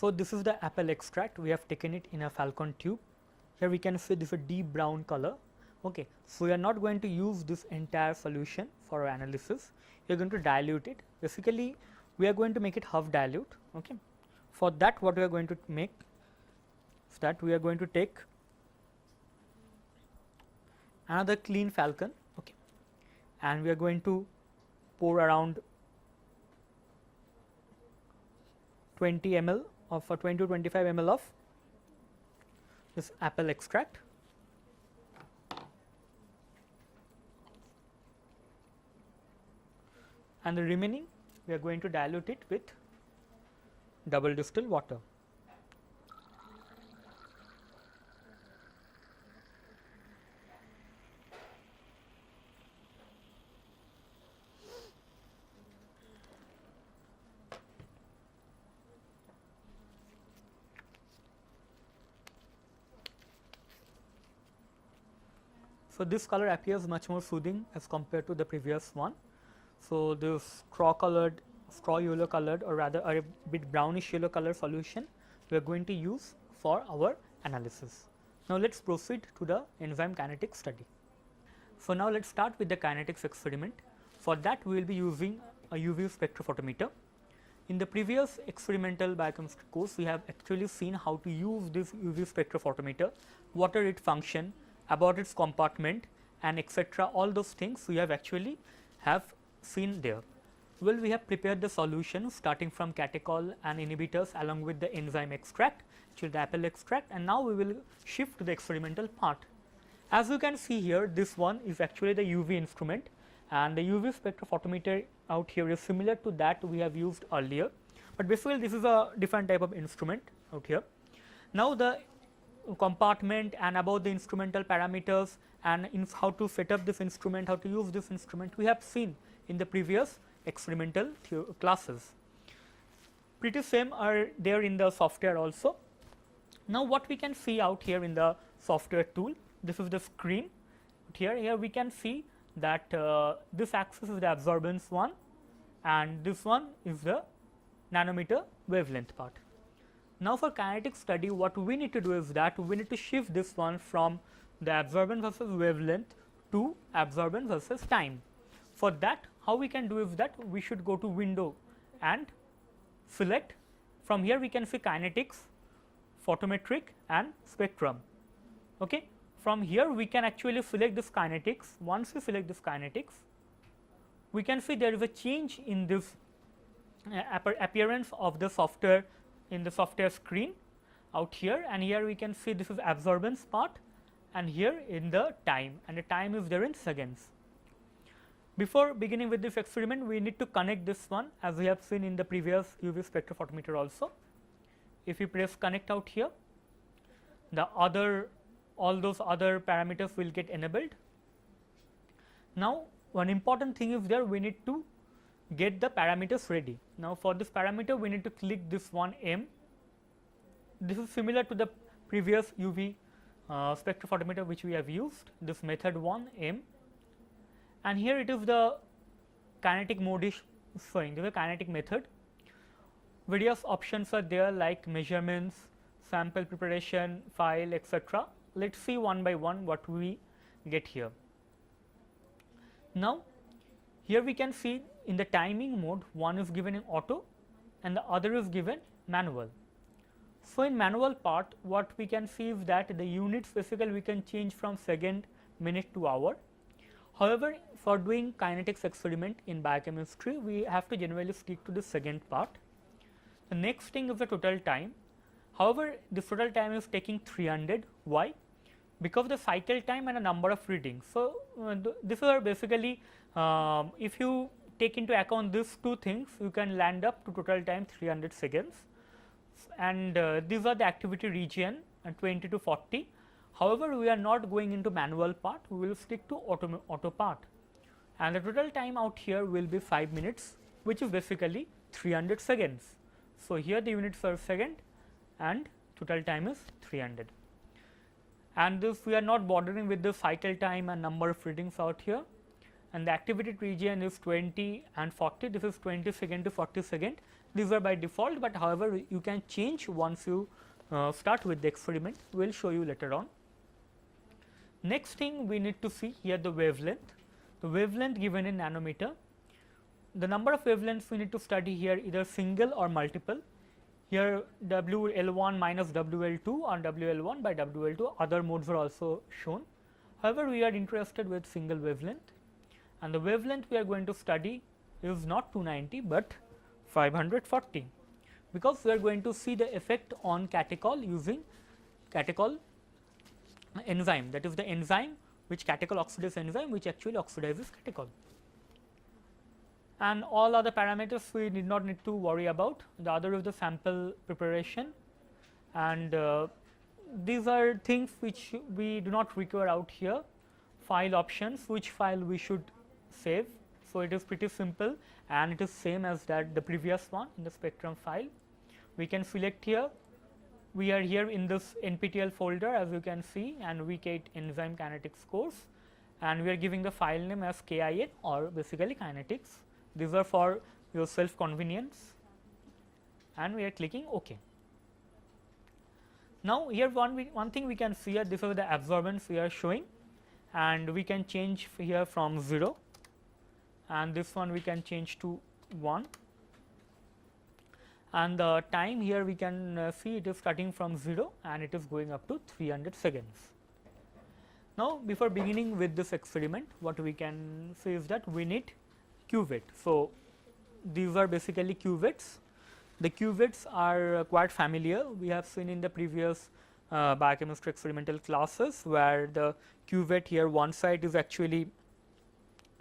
So, this is the apple extract, we have taken it in a falcon tube. Here we can see this is a deep brown color. Okay. So, we are not going to use this entire solution for our analysis, we are going to dilute it. Basically, we are going to make it half dilute. Okay. For that, what we are going to make is that we are going to take another clean falcon, okay, and we are going to pour around 20 ml of 20 to 25 ml of this apple extract. And the remaining we are going to dilute it with double distilled water. So, this color appears much more soothing as compared to the previous one. So, this straw yellow colored, or rather a bit brownish yellow color solution we are going to use for our analysis. Now, let us proceed to the enzyme kinetics study. So, now let us start with the kinetics experiment. For that, we will be using a UV spectrophotometer. In the previous experimental biochemistry course, we have actually seen how to use this UV spectrophotometer, what are its function, about its compartment, and etc. All those things we have actually seen there. Well, we have prepared the solution starting from catechol and inhibitors along with the enzyme extract, which is the apple extract, and now we will shift to the experimental part. As you can see here, this one is actually the UV instrument, and the UV spectrophotometer out here is similar to that we have used earlier, but basically this is a different type of instrument out here. Now, the compartment and about the instrumental parameters and how to set up this instrument, how to use this instrument, we have seen in the previous experimental classes. Pretty same are there in the software also. Now, what we can see out here in the software tool, this is the screen. Here we can see that this axis is the absorbance one, and this one is the nanometer wavelength part. Now, for kinetic study, what we need to do is that we need to shift this one from the absorbance versus wavelength to absorbance versus time. For that, how we can do is that we should go to window and select. From here we can see kinetics, photometric and spectrum. Okay. From here we can actually select this kinetics. Once we select this kinetics, we can see there is a change in this appearance of the software in the software screen out here, and here we can see this is absorbance part, and here in the time, and the time is there in seconds. Before beginning with this experiment, we need to connect this one as we have seen in the previous UV spectrophotometer also. If you press connect out here, all those other parameters will get enabled. Now, one important thing is there, we need to get the parameters ready. Now, for this parameter we need to click this one M. This is similar to the previous UV spectrophotometer which we have used, this method 1 M, and here it is the kinetic mode is showing, this is a kinetic method. Various options are there like measurements, sample preparation, file, etc. Let us see one by one what we get here. Now, here we can see in the timing mode, one is given in auto and the other is given manual. So, in manual part, what we can see is that the units basically we can change from second, minute to hour. However, for doing kinetics experiment in biochemistry, we have to generally stick to the second part. The next thing is the total time. However, the total time is taking 300. Why? Because the cycle time and a number of readings. So, this are basically if you take into account these two things, you can land up to total time 300 seconds, and these are the activity region 20 to 40. However, we are not going into manual part, we will stick to auto part, and the total time out here will be 5 minutes, which is basically 300 seconds. So, here the units are second and total time is 300. And if we are not bothering with the cycle time and number of readings out here, and the activated region is 20 and 40. This is 20 second to 40 second. These are by default, but however, you can change once you start with the experiment. We will show you later on. Next thing we need to see here the wavelength. The wavelength given in nanometer. The number of wavelengths we need to study here either single or multiple. Here WL1 minus WL2 or WL1 by WL2, other modes are also shown. However, we are interested with single wavelength, and the wavelength we are going to study is not 290, but 540, because we are going to see the effect on catechol using catechol enzyme, that is the enzyme which catechol oxidase enzyme which actually oxidizes catechol. And all other parameters we did not need to worry about. The other is the sample preparation, and these are things which we do not require out here. File options, which file we should save. So, it is pretty simple and it is same as that the previous one in the spectrum file. We can select here. We are here in this NPTEL folder, as you can see, and week 8 enzyme kinetics course, and we are giving the file name as KIN or basically kinetics. These are for your self convenience, and we are clicking OK. Now, here one thing we can see here, this is the absorbance we are showing, and we can change here from 0, and this one we can change to 1, and the time here we can see it is starting from 0 and it is going up to 300 seconds. Now, before beginning with this experiment, what we can say is that we need cuvette. So, these are basically cuvettes. The cuvettes are quite familiar. We have seen in the previous biochemistry experimental classes, where the cuvette here one side is actually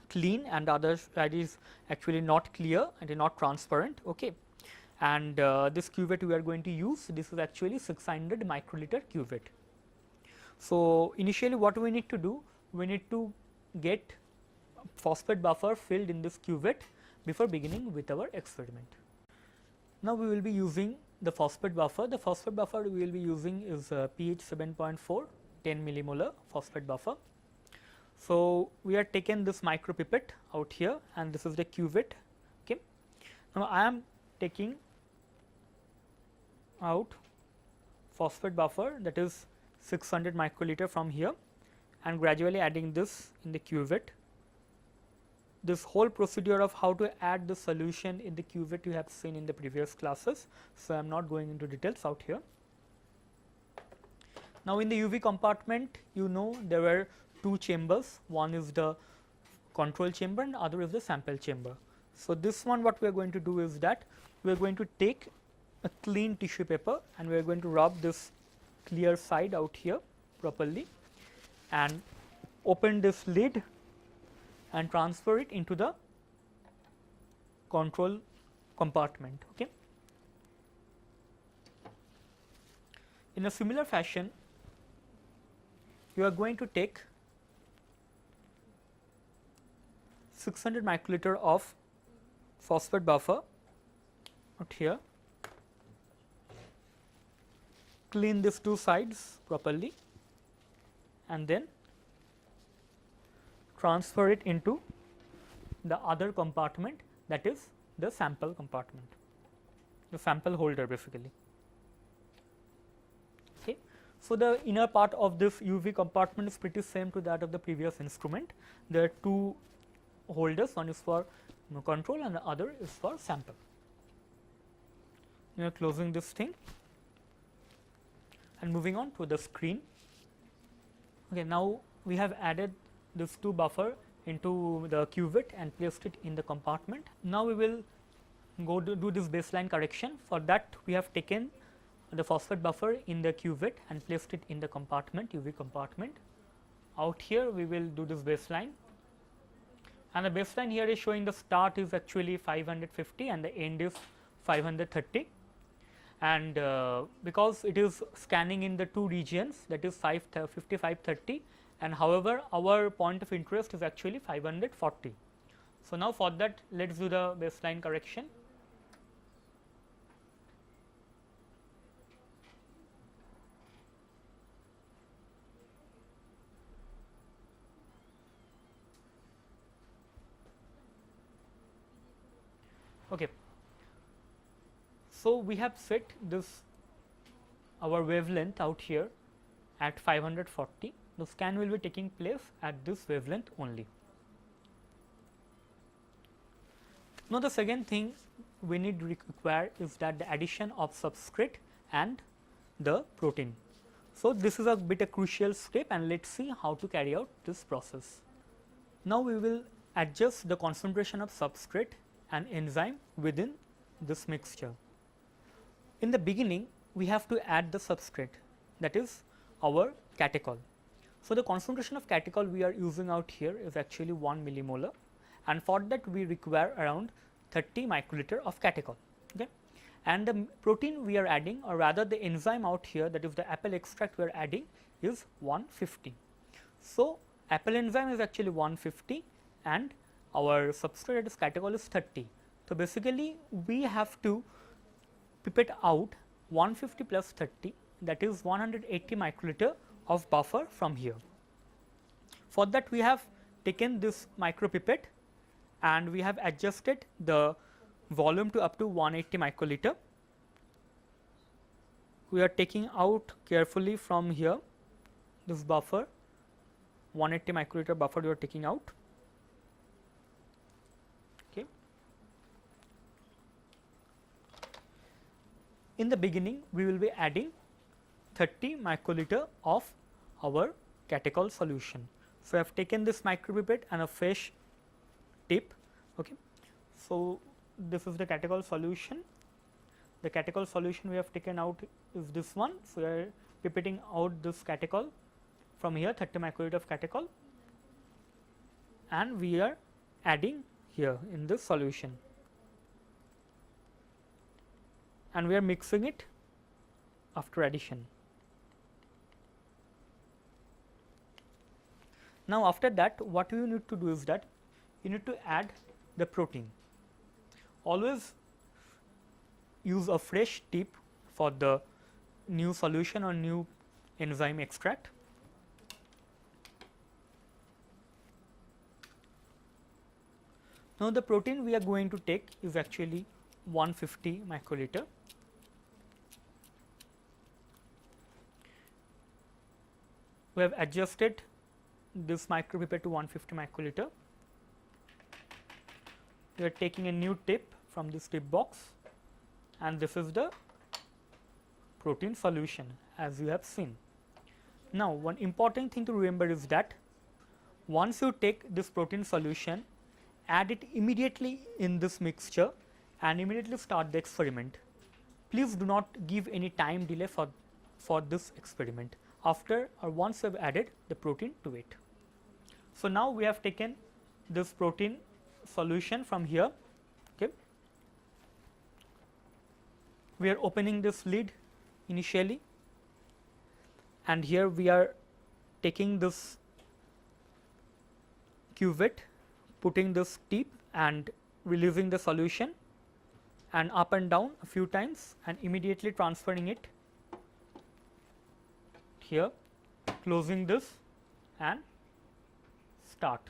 clean and the other side is actually not clear and not transparent. Okay. And this cuvette we are going to use, this is actually 600 microliter cuvette. So, initially what we need to do, we need to get phosphate buffer filled in this cuvette before beginning with our experiment. Now, we will be using the phosphate buffer. The phosphate buffer we will be using is pH 7.4, 10 millimolar phosphate buffer. So, we are taken this micropipette out here, and this is the cuvette. Okay. Now, I am taking out phosphate buffer, that is 600 microliter from here, and gradually adding this in the cuvette. This whole procedure of how to add the solution in the cuvette you have seen in the previous classes. So, I am not going into details out here. Now, in the UV compartment, you know there were two chambers, one is the control chamber and other is the sample chamber. So, this one what we are going to do is that we are going to take a clean tissue paper and we are going to rub this clear side out here properly and open this lid and transfer it into the control compartment. Okay. In a similar fashion, you are going to take 600 microliter of phosphate buffer out here, clean these two sides properly and then transfer it into the other compartment, that is the sample compartment, the sample holder basically. Okay. So, the inner part of this UV compartment is pretty same to that of the previous instrument. There are two holders, one is for control and the other is for sample. We are closing this thing and moving on to the screen. Okay, now, we have added this two buffer into the cuvette and placed it in the compartment. Now, we will go to do this baseline correction. For that, we have taken the phosphate buffer in the cuvette and placed it in the compartment, UV compartment. Out here, we will do this baseline, and the baseline here is showing the start is actually 550 and the end is 530. And because it is scanning in the two regions, that is 550, 530, and however, our point of interest is actually 540. So, now for that let us do the baseline correction. Okay. So, we have set this our wavelength out here at 540. The scan will be taking place at this wavelength only. Now, the second thing we need to require is that the addition of substrate and the protein. So, this is a bit a crucial step, and let us see how to carry out this process. Now, we will adjust the concentration of substrate and enzyme within this mixture. In the beginning, we have to add the substrate, that is our catechol. So, the concentration of catechol we are using out here is actually 1 millimolar, and for that we require around 30 microliter of catechol. Okay. And the protein we are adding, or rather the enzyme out here, that is the apple extract we are adding, is 150. So, apple enzyme is actually 150 and our substrate, that is catechol, is 30. So, basically we have to pipette out 150 plus 30, that is 180 microliter of buffer from here. For that we have taken this micropipette and we have adjusted the volume to up to 180 microliter. We are taking out carefully from here this buffer, 180 microliter buffer we are taking out. Okay. In the beginning we will be adding 30 microliter of our catechol solution. So, I have taken this micropipette and a fresh tip. Okay. So, this is the catechol solution. The catechol solution we have taken out is this one. So, we are pipetting out this catechol from here, 30 microliter of catechol, and we are adding here in this solution, and we are mixing it after addition. Now, after that what you need to do is that you need to add the protein. Always use a fresh tip for the new solution or new enzyme extract. Now, the protein we are going to take is actually 150 microliter. We have adjusted this micropipette to 150 microliter. We are taking a new tip from this tip box, and this is the protein solution as you have seen. Now, one important thing to remember is that once you take this protein solution, add it immediately in this mixture and immediately start the experiment. Please do not give any time delay for this experiment after or once you have added the protein to it. So, now we have taken this protein solution from here. Okay. We are opening this lid initially, and here we are taking this cuvette, putting this tip and releasing the solution, and up and down a few times and immediately transferring it here, closing this and start.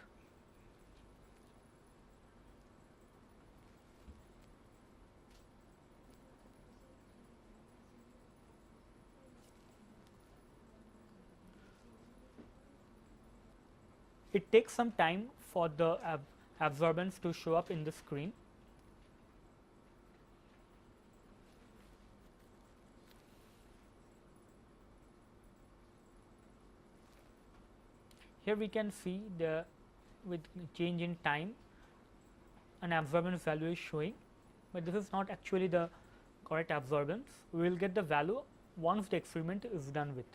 It takes some time for the absorbance to show up in the screen. Here we can see the with change in time an absorbance value is showing, but this is not actually the correct absorbance. We will get the value once the experiment is done with.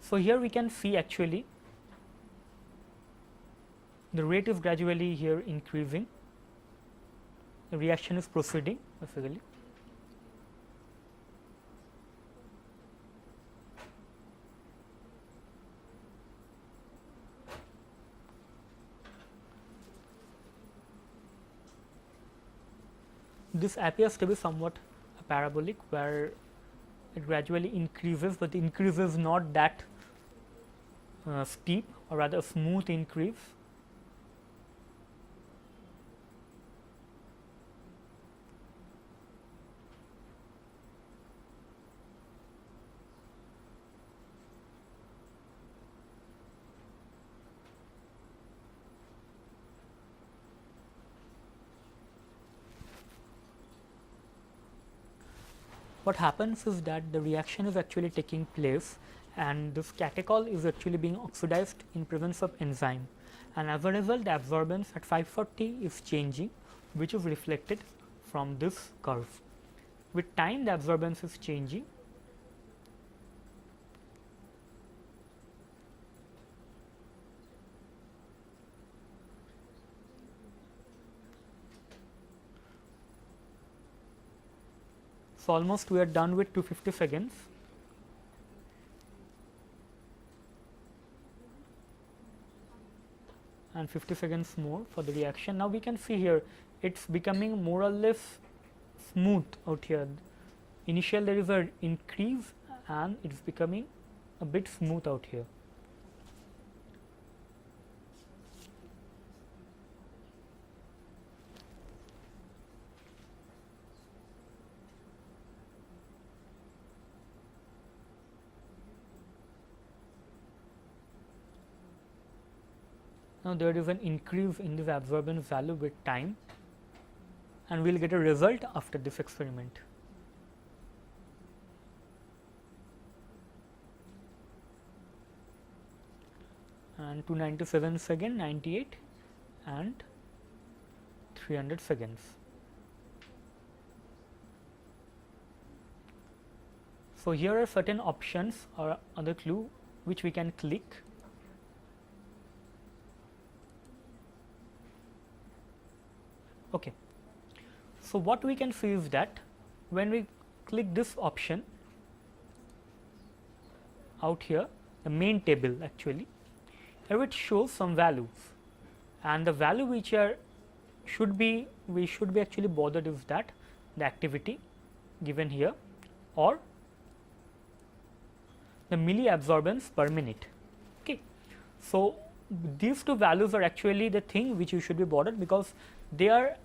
So, here we can see actually the rate is gradually here increasing, the reaction is proceeding basically. this appears to be somewhat a parabolic, where it gradually increases, but the increase is not that steep, or rather a smooth increase. What happens is that the reaction is actually taking place, and this catechol is actually being oxidized in presence of enzyme, and as a result the absorbance at 540 is changing, which is reflected from this curve. With time the absorbance is changing, so almost we are done with 250 seconds. And 50 seconds more for the reaction. Now we can see here it is becoming more or less smooth out here. Initially there is a increase and it is becoming a bit smooth out here. Now there is an increase in this absorbance value with time, and we will get a result after this experiment. And 297 seconds, 98 and 300 seconds. So here are certain options or other clue which we can click. Okay. So what we can see is that when we click this option out here, the main table actually, here it shows some values, and the value which are we should be actually bothered is that the activity given here or the milli-absorbance per minute. Okay. So these two values are actually the thing which you should be bothered, because they are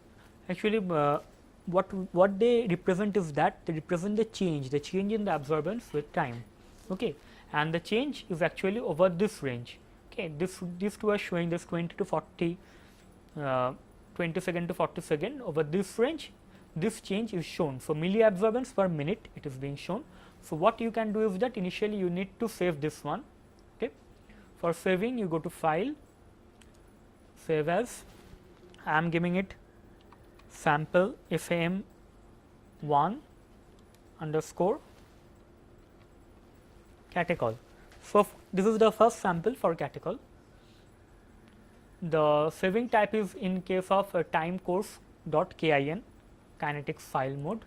actually what they represent is that they represent the change in the absorbance with time. Okay. And the change is actually over this range. Okay. These two are showing this 20 to 40 20 second to 40 second. Over this range this change is shown. So milli-absorbance per minute it is being shown. So what you can do is that initially you need to save this one. Okay. For saving you go to file, save as, I am giving it sample SAM1 underscore catechol. So this is the first sample for catechol. The saving type is in case of time course .kin kinetics file mode,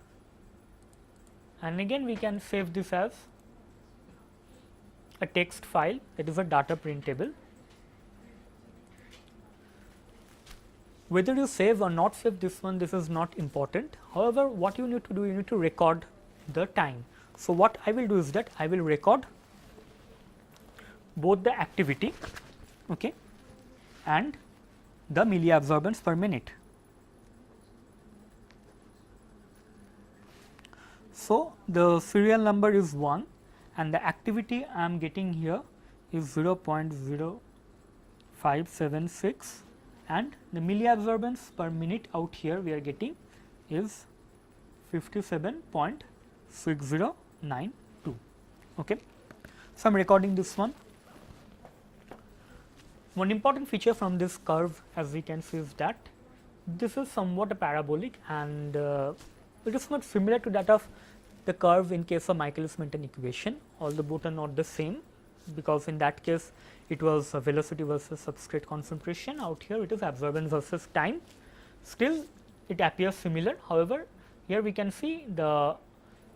and again we can save this as a text file, that is a data printable. Whether you save or not save this one, this is not important. However, what you need to do, you need to record the time. So what I will do is that I will record both the activity, okay, and the milli-absorbance per minute. So the serial number is 1 and the activity I am getting here is 0.0576, and the milli-absorbance per minute out here we are getting is 57.6092. Okay. So I am recording this one. One important feature from this curve, as we can see, is that this is somewhat a parabolic, and it is not similar to that of the curve in case of Michaelis-Menten equation, although both are not the same, because in that case it was velocity versus substrate concentration. Out here it is absorbance versus time. Still it appears similar. However, here we can see the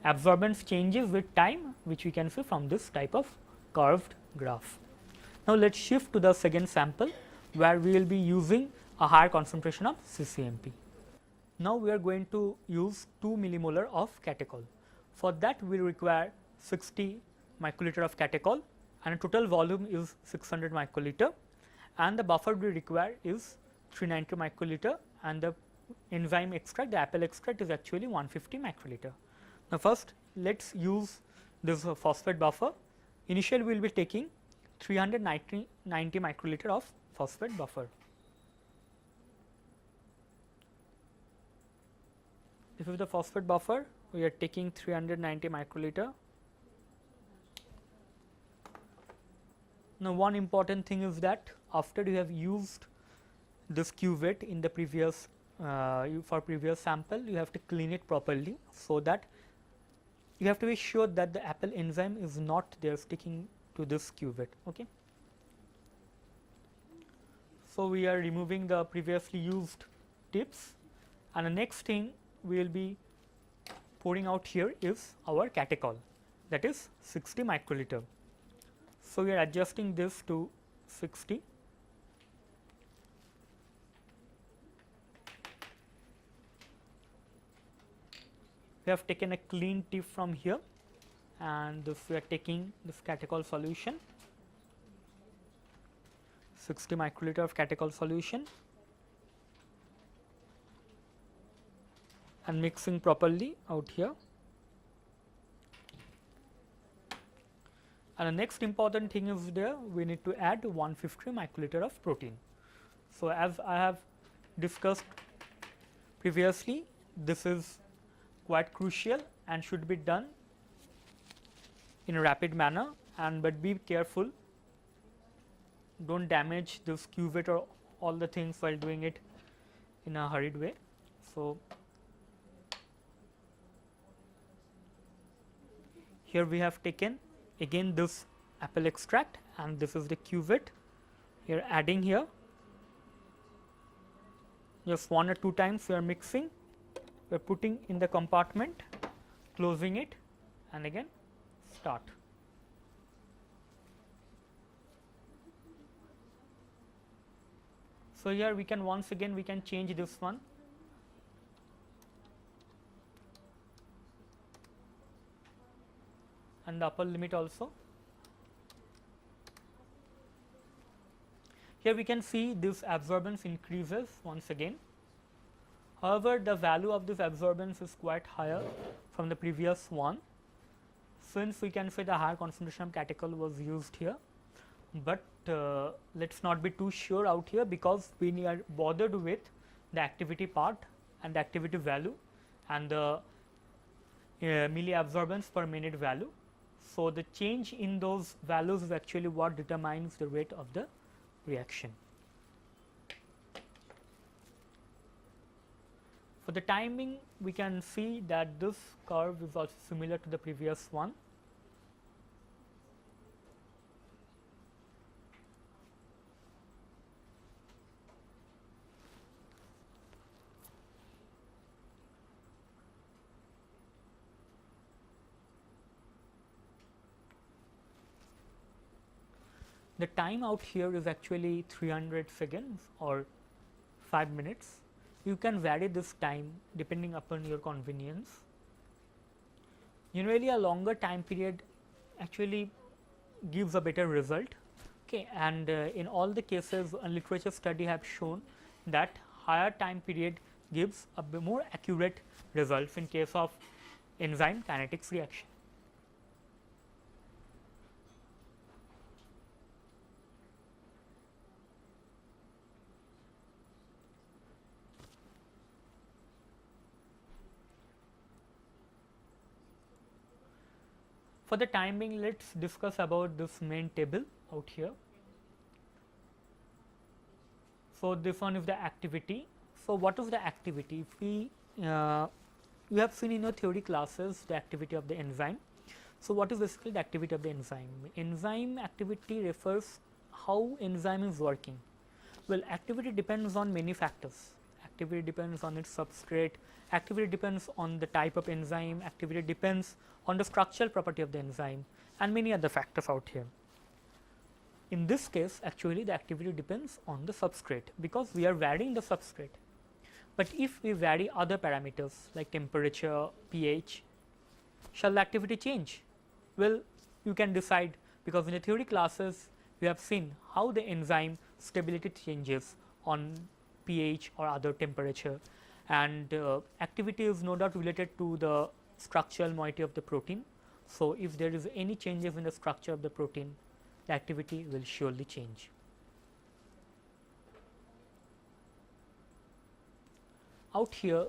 absorbance changes with time, which we can see from this type of curved graph. Now let us shift to the second sample, where we will be using a higher concentration of CCMP. Now we are going to use 2 millimolar of catechol. For that we require 60 microliter of catechol, and total volume is 600 microliter, and the buffer we require is 390 microliter, and the enzyme extract, the apple extract, is actually 150 microliter. Now first let us use this phosphate buffer. Initially we will be taking 390 microliter of phosphate buffer. This is the phosphate buffer. We are taking 390 microliter. Now one important thing is that after you have used this cuvette in the previous for previous sample, you have to clean it properly, so that you have to be sure that the apple enzyme is not there sticking to this cuvette. Okay. So we are removing the previously used tips, and the next thing we will be pouring out here is our catechol, that is 60 microliter. So we are adjusting this to 60. We have taken a clean tip from here, and this we are taking this catechol solution, 60 microliter of catechol solution, and mixing properly out here. And the next important thing is there, we need to add 150 microliter of protein. So as I have discussed previously, this is quite crucial and should be done in a rapid manner, and but be careful, don't damage this cuvette or all the things while doing it in a hurried way. So here we have taken again this apple extract, and this is the cuvette. We are adding here, just 1 or 2 times we are mixing, we are putting in the compartment, closing it, and again start. So here we can once again we can change this one, and the upper limit also. Here we can see this absorbance increases once again. However, the value of this absorbance is quite higher from the previous one, since we can say the higher concentration of catechol was used here, but let us not be too sure out here, because we are bothered with the activity part and the activity value and the milliabsorbance per minute value. So the change in those values is actually what determines the rate of the reaction. For the timing, we can see that this curve is also similar to the previous one. The time out here is actually 300 seconds or 5 minutes. You can vary this time depending upon your convenience. Generally, a longer time period actually gives a better result. Okay, and in all the cases, a literature study have shown that higher time period gives a more accurate results in case of enzyme kinetics reaction. For the timing, let us discuss about this main table out here. So this one is the activity. So what is the activity? If we you have seen in your theory classes the activity of the enzyme. So what is basically the activity of the enzyme? Enzyme activity refers how enzyme is working. Well, activity depends on many factors. Activity depends on its substrate, activity depends on the type of enzyme, activity depends on the structural property of the enzyme, and many other factors out here. In this case, actually the activity depends on the substrate, because we are varying the substrate. But if we vary other parameters like temperature, pH, shall the activity change? Well, you can decide, because in the theory classes we have seen how the enzyme stability changes on pH or other temperature, and activity is no doubt related to the structural moiety of the protein. So, if there is any changes in the structure of the protein, the activity will surely change. Out here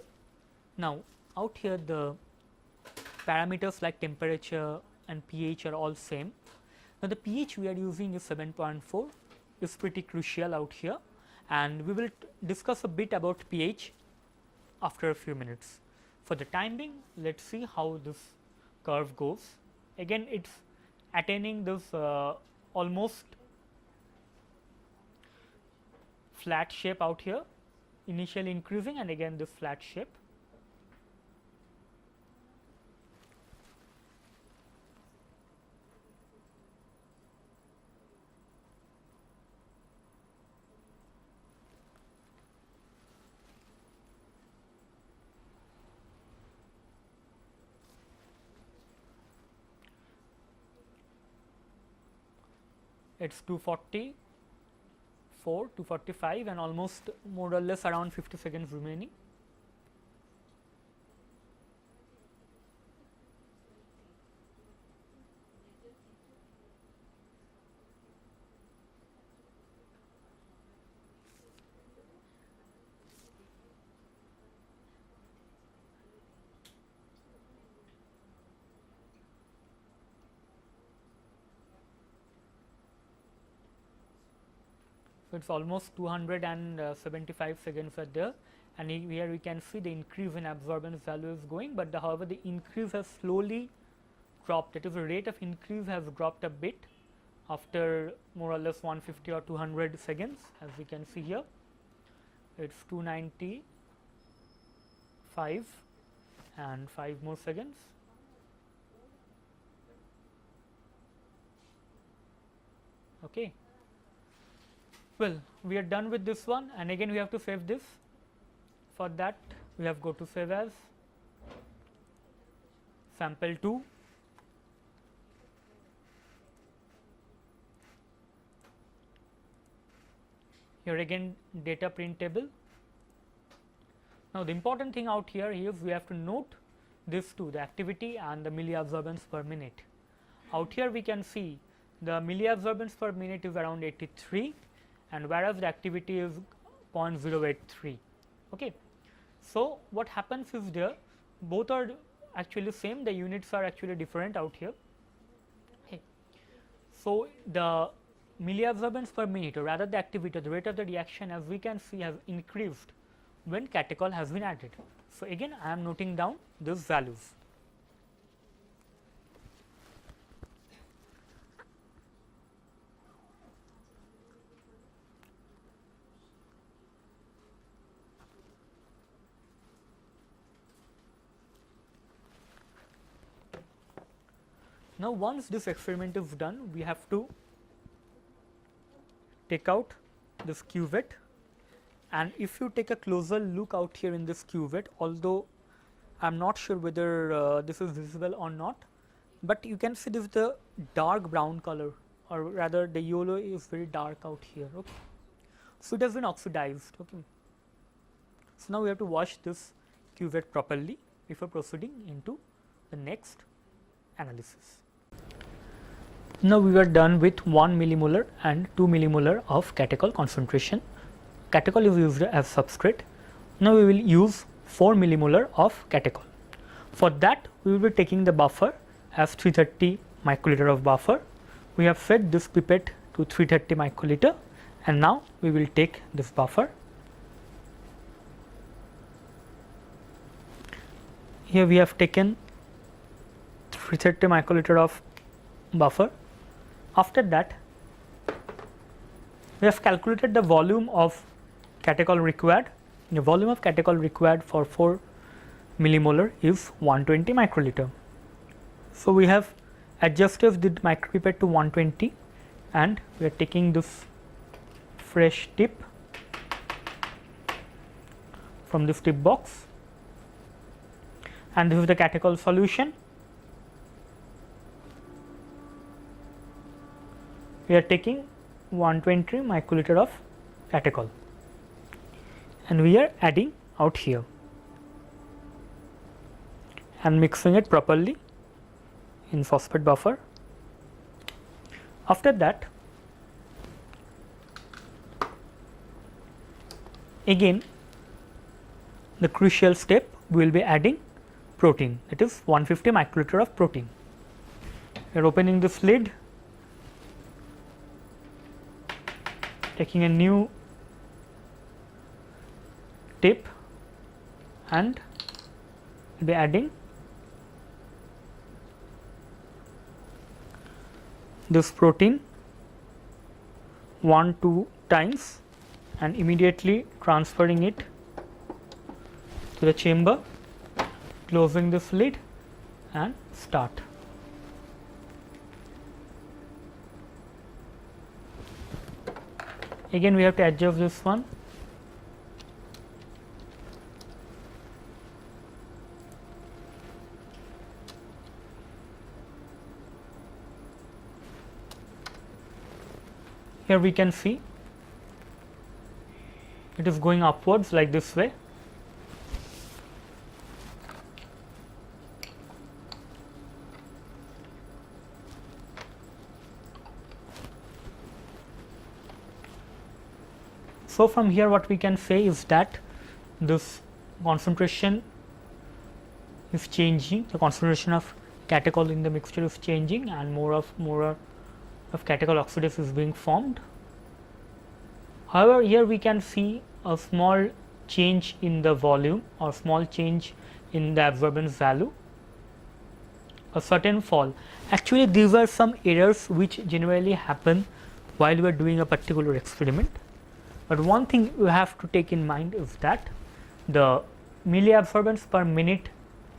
the parameters like temperature and pH are all same. Now, the pH we are using is 7.4, is pretty crucial out here, and we will discuss a bit about pH after a few minutes. For the time being, let us see how this curve goes. Again, it is attaining this almost flat shape out here, initially increasing and again this flat shape. It is 244, 245 and almost more or less around 50 seconds remaining. So, it is almost 275 seconds are there, and here we can see the increase in absorbance value is going, but however, the increase has slowly dropped, that is the rate of increase has dropped a bit after more or less 150 or 200 seconds, as we can see here. It is 295 and 5 more seconds. Okay. Well, we are done with this one, and again we have to save this. For that, we have go to save as sample 2. Here again data print table. Now, the important thing out here is we have to note this too, the activity and the milliabsorbance per minute. Out here we can see the milliabsorbance per minute is around 83, and whereas the activity is 0.083. Okay. So, what happens is there both are actually same, the units are actually different out here. Okay. So, the milliabsorbance per minute or rather the activity, the rate of the reaction, as we can see, has increased when catechol has been added. So, again I am noting down these values. Now, once this experiment is done, we have to take out this cuvette, and if you take a closer look out here in this cuvette, although I am not sure whether this is visible or not, but you can see this is the dark brown color, or rather the yellow is very dark out here. Okay. So, it has been oxidized. Okay. So, now we have to wash this cuvette properly before proceeding into the next analysis. Now, we are done with 1 millimolar and 2 millimolar of catechol concentration. Catechol is used as substrate. Now, we will use 4 millimolar of catechol. For that, we will be taking the buffer as 330 microliter of buffer. We have fed this pipette to 330 microliter, and now we will take this buffer. Here we have taken 330 microliter of buffer. After that, we have calculated the volume of catechol required. The volume of catechol required for 4 millimolar is 120 microliter. So, we have adjusted the micropipette to 120, and we are taking this fresh tip from this tip box, and this is the catechol solution. We are taking 120 microliter of catechol and we are adding out here and mixing it properly in phosphate buffer. After that, again the crucial step, we will be adding protein, that is 150 microliter of protein. We are opening this lid, taking a new tip and be adding this protein 1-2 times and immediately transferring it to the chamber, closing this lid and start. Again we have to adjust this one. Here we can see it is going upwards like this way. So from here what we can say is that this concentration is changing, the concentration of catechol in the mixture is changing and more of catechol oxidase is being formed. However, here we can see a small change in the volume or small change in the absorbance value, a certain fall. Actually these are some errors which generally happen while we are doing a particular experiment. But one thing you have to take in mind is that the milliabsorbance per minute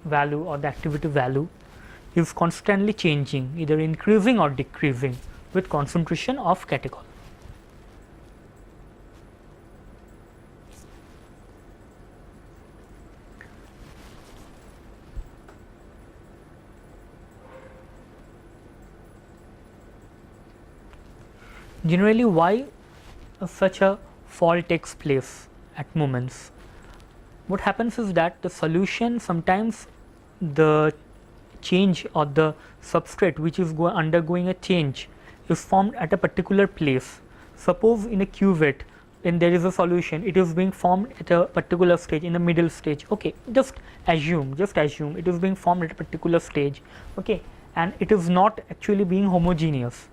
value or the activity value is constantly changing, either increasing or decreasing with concentration of catechol. Generally, why such a fall takes place at moments? What happens is that the solution, sometimes the change or the substrate which is undergoing a change is formed at a particular place. Suppose in a cuvette, when there is a solution, it is being formed at a particular stage, in the middle stage. Okay, just assume it is being formed at a particular stage. Okay, and it is not actually being homogeneous.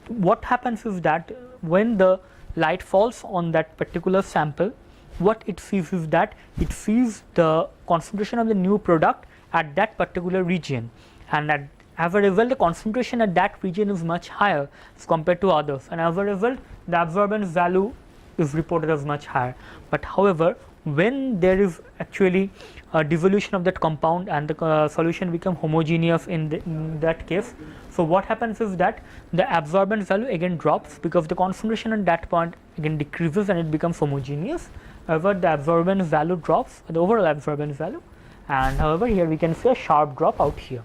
What happens is that when the light falls on that particular sample, what it sees is that it sees the concentration of the new product at that particular region, and as a result the concentration at that region is much higher as compared to others, and as a result the absorbance value is reported as much higher. But however, when there is actually a dissolution of that compound and the solution become homogeneous in that case, so what happens is that the absorbance value again drops because the concentration at that point again decreases and it becomes homogeneous. However, the absorbance value drops, the overall absorbance value, and however here we can see a sharp drop out here.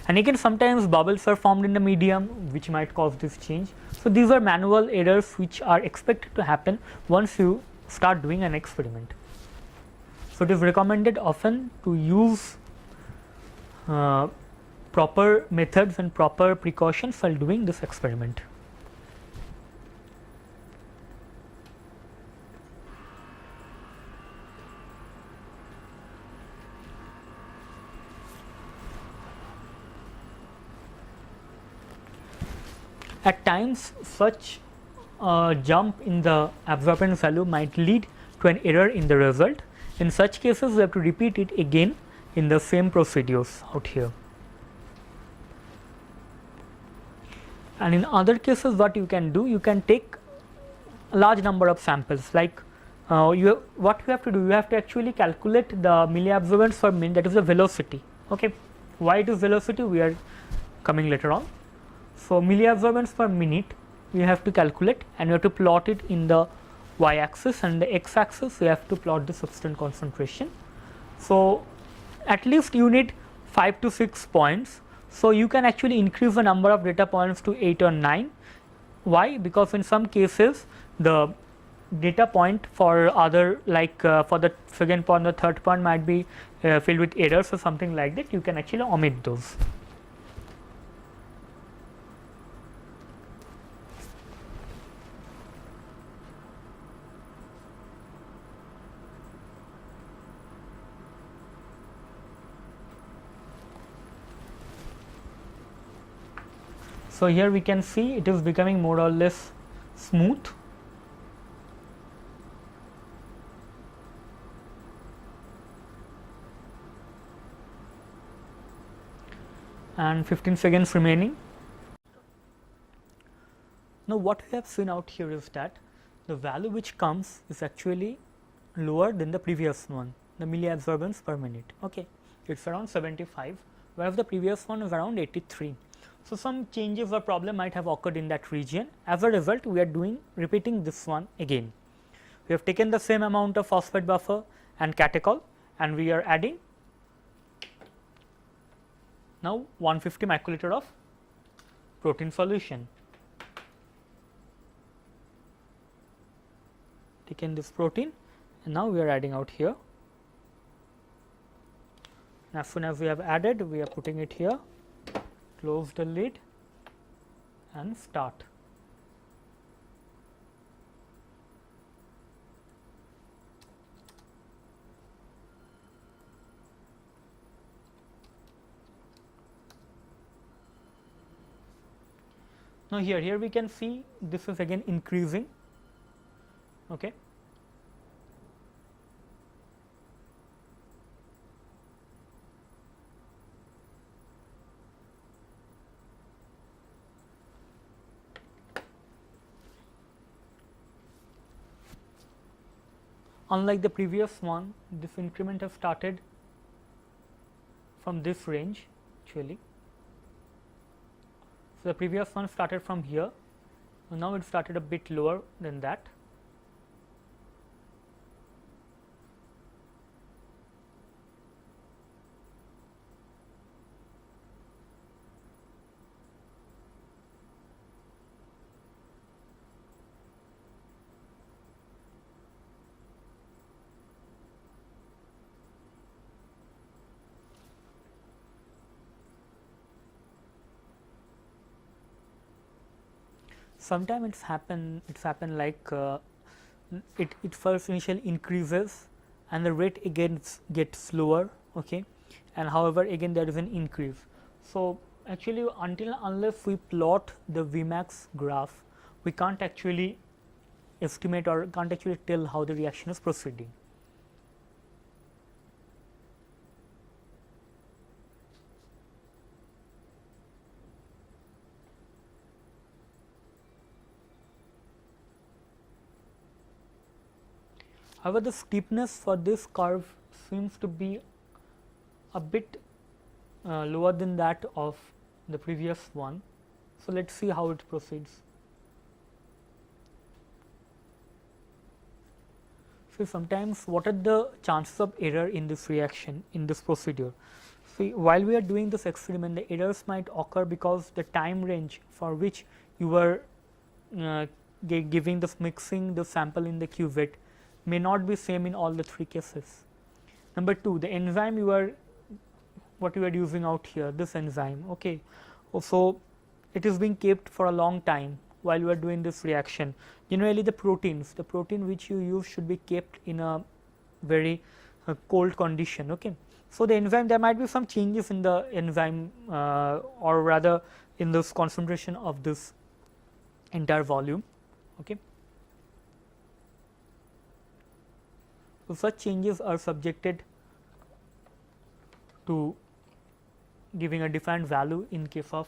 And again sometimes bubbles are formed in the medium which might cause this change. So these are manual errors which are expected to happen once you start doing an experiment. So it is recommended often to use proper methods and proper precautions while doing this experiment. At times such jump in the absorbance value might lead to an error in the result. In such cases we have to repeat it again in the same procedures out here. And in other cases what you can do, you can take a large number of samples, like what you have to do, you have to actually calculate the milliabsorbance per minute, that is the velocity. Okay, why it is velocity we are coming later on. So milliabsorbance per minute we have to calculate and we have to plot it in the y axis, and the x axis we have to plot the substance concentration. So, at least you need 5 to 6 points. So, you can actually increase the number of data points to 8 or 9. Why? Because in some cases the data point for other, like for the second point, the third point might be filled with errors or something like that. You can actually omit those. So, here we can see it is becoming more or less smooth. And 15 seconds remaining. Now, what we have seen out here is that the value which comes is actually lower than the previous one, the milliabsorbance per minute. Okay, it's around 75, whereas the previous one is around 83. So, some changes or problem might have occurred in that region. As a result, we are repeating this one again. We have taken the same amount of phosphate buffer and catechol, and we are adding now 150 microliter of protein solution. Taken this protein, and now we are adding out here. And as soon as we have added, we are putting it here. Close the lid and start. Now, here we can see this is again increasing. Okay. Unlike the previous one, this increment has started from this range actually. So, the previous one started from here, so now it started a bit lower than that. Sometimes it's happened like it first initially increases and the rate again gets slower, okay, and however again there is an increase. So, actually unless we plot the Vmax graph, we can't actually estimate or can't actually tell how the reaction is proceeding. However, the steepness for this curve seems to be a bit lower than that of the previous one. So, let us see how it proceeds. So, sometimes what are the chances of error in this reaction, in this procedure? See, while we are doing this experiment, the errors might occur because the time range for which you were giving this mixing the sample in the cuvette may not be same in all the three cases. Number two, the enzyme what you are using out here, this enzyme, okay. So, it is being kept for a long time while you are doing this reaction. Generally, the protein which you use should be kept in a very cold condition, okay. So, the enzyme, there might be some changes in the enzyme or rather in this concentration of this entire volume, okay. So, such changes are subjected to giving a defined value in case of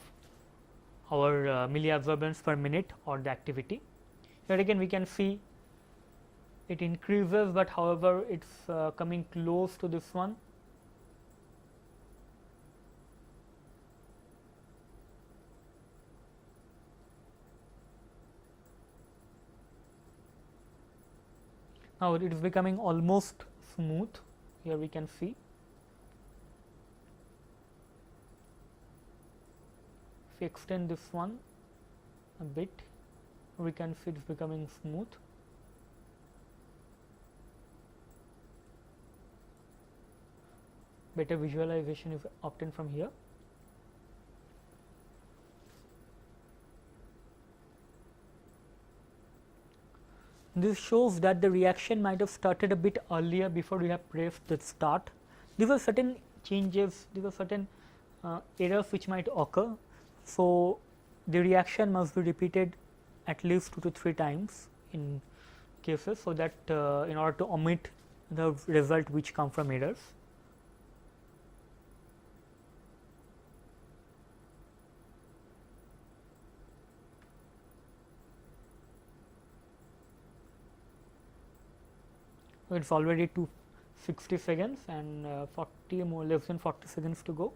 our milliabsorbance per minute or the activity. Here again we can see it increases, but however it is coming close to this one. Now it is becoming almost smooth. Here we can see. If we extend this one a bit, we can see it is becoming smooth. Better visualization is obtained from here. This shows that the reaction might have started a bit earlier before we have pressed the start. These are certain changes, these are certain errors which might occur. So, the reaction must be repeated at least 2 to 3 times in cases, so that in order to omit the result which come from errors. It is already 260 seconds and 40 more, less than 40 seconds to go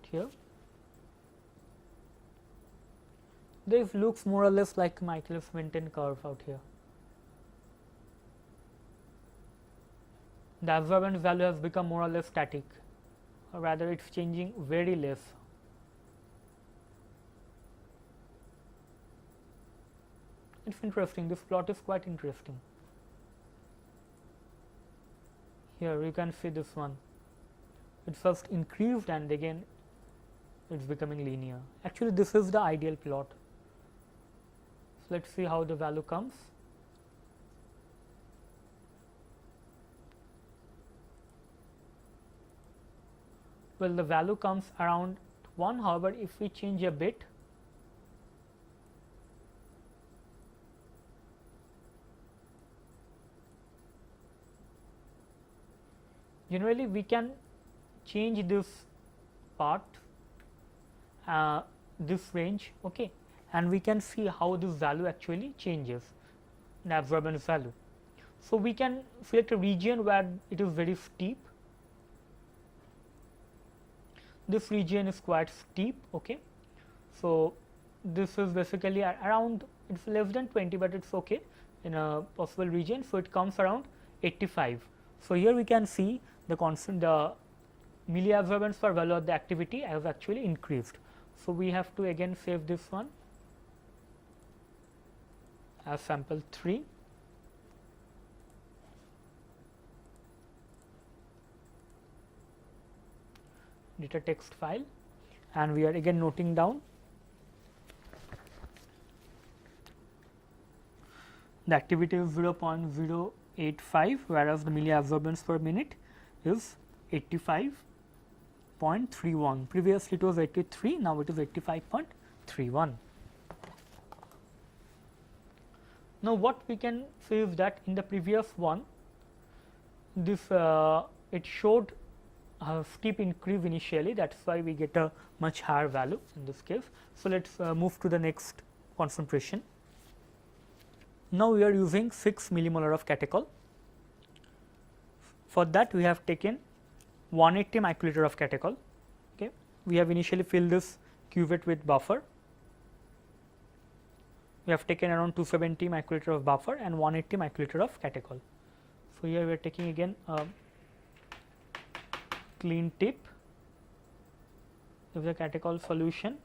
here. This looks more or less like Michaelis-Menten curve out here. The absorbance value has become more or less static, or rather it is changing very less. It is interesting, this plot is quite interesting. Here you can see this one, it first increased and again it is becoming linear. Actually this is the ideal plot. So, let us see how the value comes. Well, the value comes around 1, however, if we change a bit, generally we can change this part, this range, okay, and we can see how this value actually changes, the absorbance value. So, we can select a region where it is very steep. This region is quite steep, okay. So, this is basically around, it is less than 20, but it is okay in a possible region. So, it comes around 85. So, here we can see the constant, the milliabsorbance per value of the activity has actually increased. So, we have to again save this one as sample 3. Data text file, and we are again noting down the activity is 0.085, whereas the milliabsorbance per minute is 85.31. Previously it was 83, now it is 85.31. Now, what we can say is that in the previous one, this it showed a steep increase initially, that is why we get a much higher value in this case. So, let us move to the next concentration. Now, we are using 6 millimolar of catechol. For that, we have taken 180 microliter of catechol. Okay. We have initially filled this cuvette with buffer. We have taken around 270 microliter of buffer and 180 microliter of catechol. So, here we are taking again a clean tip of the catechol solution.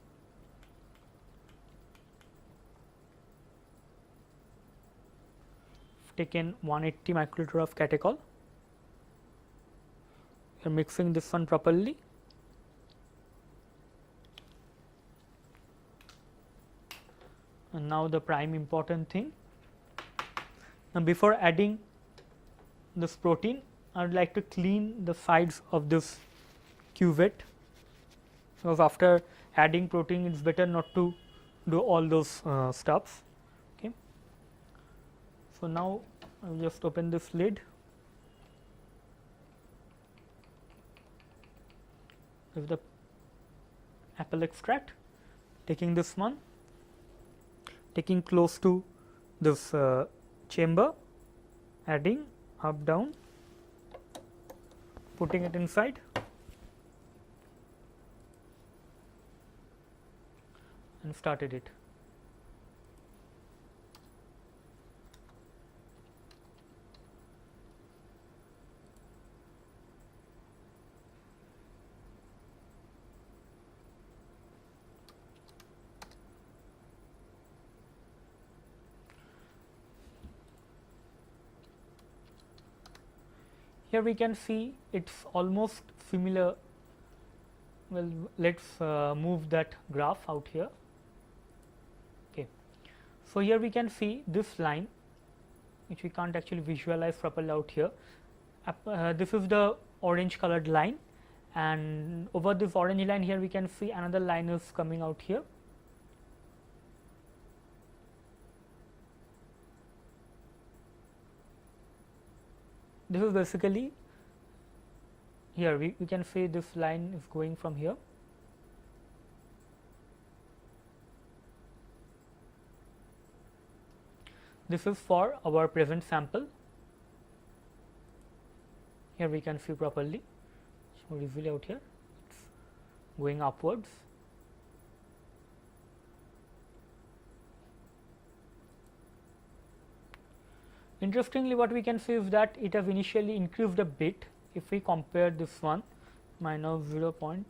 Taken 180 microliter of catechol. We are mixing this one properly. And now the prime important thing. Now, before adding this protein, I would like to clean the sides of this cuvette, because after adding protein it is better not to do all those stuffs. Okay. So, now I will just open this lid. With the apple extract, taking this one, taking close to this chamber, adding up down, putting it inside, and started it. here we can see it's almost similar. Well, let's move that graph out here. Okay. So, here we can see this line, which we can't actually visualize properly out here. This is the orange colored line, and over this orange line here we can see another line is coming out here. This is basically here we can see this line is going from here. This is for our present sample. Here we can see properly, so easily out here, it's going upwards. Interestingly, what we can see is that it has initially increased a bit. If we compare this one minus 0.6,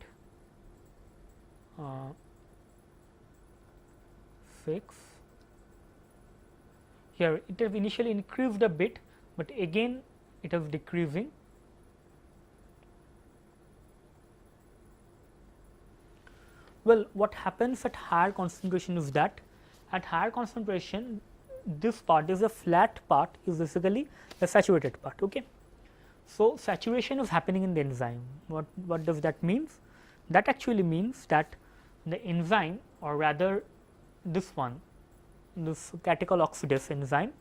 here it has initially increased a bit, but again it is decreasing. Well, what happens at higher concentration is that at higher concentration, this part is a flat part is basically the saturated part. Okay. So, saturation is happening in the enzyme. What does that means? That actually means that the enzyme, or rather this one, this catechol oxidase enzyme,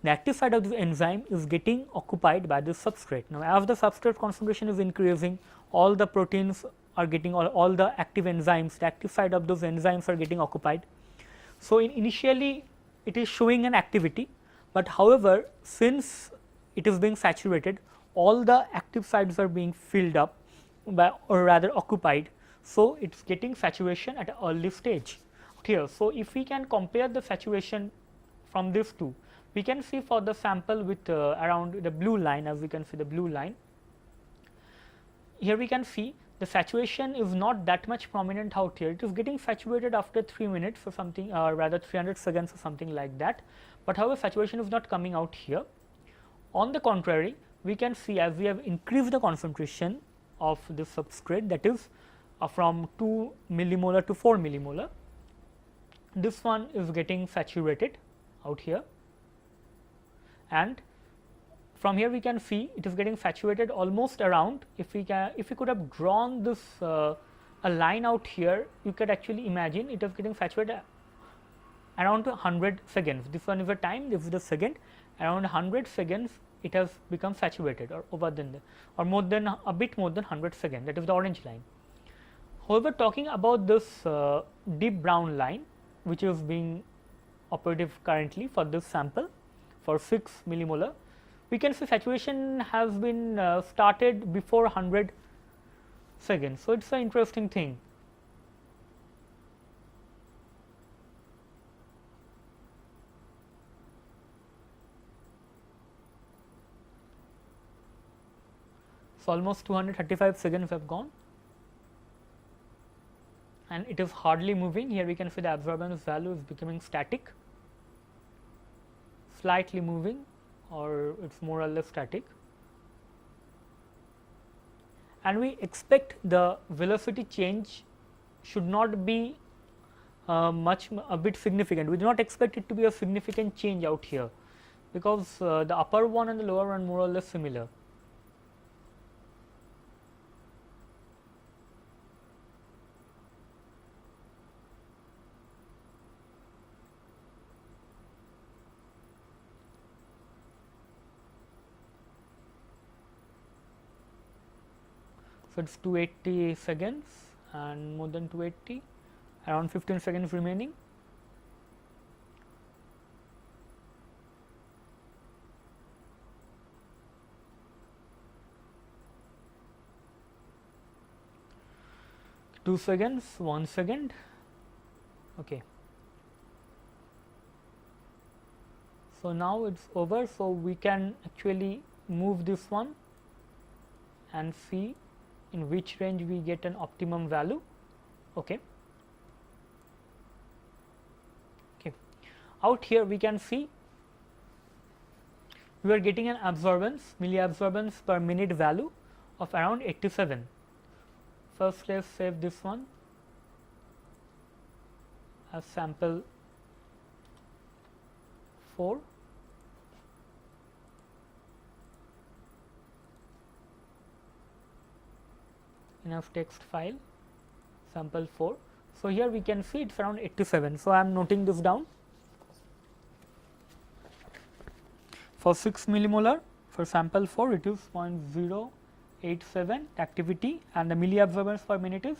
the active side of the enzyme is getting occupied by the substrate. Now, as the substrate concentration is increasing, all the proteins are getting, all the active enzymes, the active side of those enzymes are getting occupied. So, initially it is showing an activity, but however, since it is being saturated, all the active sites are being filled up by, or rather occupied. So, it is getting saturation at an early stage here. So, if we can compare the saturation from these two, we can see for the sample with around the blue line, as we can see the blue line, here we can see the saturation is not that much prominent out here. It is getting saturated after 3 minutes or something, or rather 300 seconds or something like that, but however, saturation is not coming out here. On the contrary, we can see as we have increased the concentration of the substrate, that is from 2 millimolar to 4 millimolar, this one is getting saturated out here, and from here we can see it is getting saturated almost around, if we could have drawn this a line out here, you could actually imagine it is getting saturated around 100 seconds. This one is the time, this is the second, around 100 seconds it has become saturated, or over than the, or more than a bit more than 100 seconds, that is the orange line. However, talking about this deep brown line, which is being operative currently for this sample for 6 millimolar, we can see saturation has been started before 100 seconds. So, it is an interesting thing. So, almost 235 seconds have gone, and it is hardly moving. Here we can see the absorbance value is becoming static, slightly moving, or it is more or less static, and we expect the velocity change should not be a bit significant. We do not expect it to be a significant change out here, because the upper one and the lower one more or less similar. So, it is 280 seconds and more than 280, around 15 seconds remaining. Two seconds, 1 second. Okay. So, now it is over. So, we can actually move this one and see in which range we get an optimum value. Okay. Okay. Out here we can see we are getting an absorbance, milliabsorbance per minute value of around 87. First let's save this one as sample 4. Enough text file sample 4. So, here we can see it is around 87. So, I am noting this down. For 6 millimolar for sample 4 it is 0.087 activity and the milliabsorbance per minute is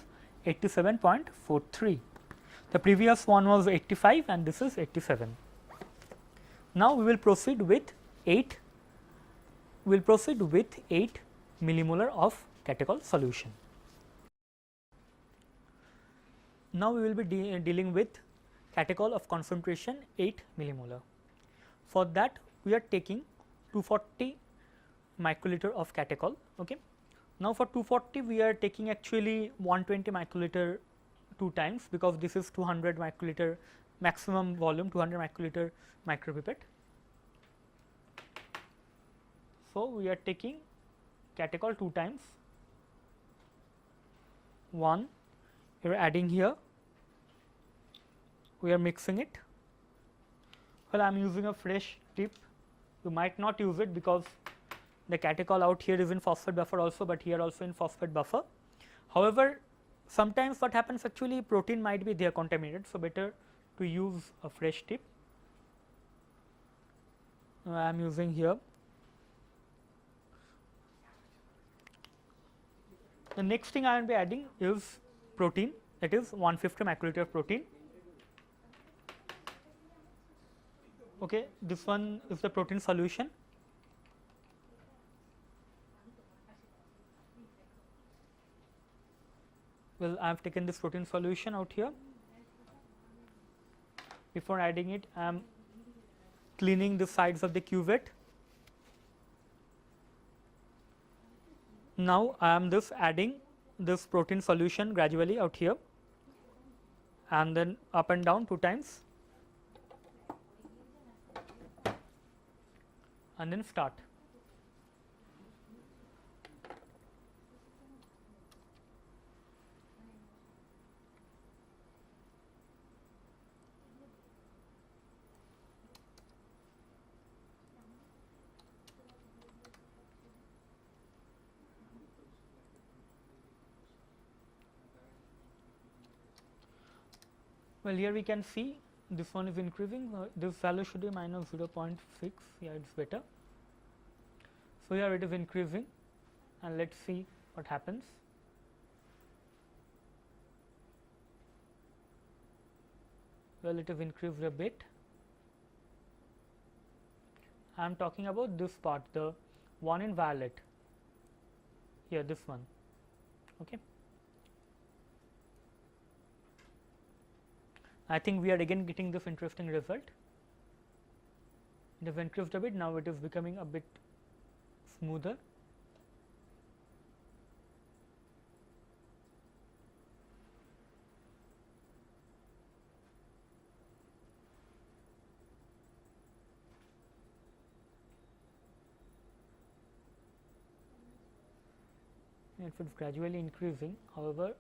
87.43. The previous one was 85 and this is 87. Now, we will proceed with 8 millimolar of catechol solution. Now, we will be dealing with catechol of concentration 8 millimolar. For that we are taking 240 microliter of catechol. Okay. Now, for 240 we are taking actually 120 microliter 2 times, because this is 200 microliter maximum volume, 200 microliter micropipette. So, we are taking catechol 2 times, 1 we are adding here, we are mixing it. Well, I am using a fresh tip, you might not use it because the catechol out here is in phosphate buffer also, but here also in phosphate buffer. However, sometimes what happens actually protein might be there contaminated, so better to use a fresh tip. I am using here. The next thing I will be adding is protein, that is 150 microliter of protein. Okay, this one is the protein solution. Well, I have taken this protein solution out here. Before adding it, I am cleaning the sides of the cuvette. Now, I am just adding this protein solution gradually out here and then up and down 2 times and then start. Well, here we can see this one is increasing, this value should be minus 0.6, yeah, it is better. So, here it is increasing and let us see what happens. Well, it is increased a bit. I am talking about this part, the one in violet, here this one. Okay. I think we are again getting this interesting result. It has increased a bit, now it is becoming a bit smoother. It is gradually increasing, however,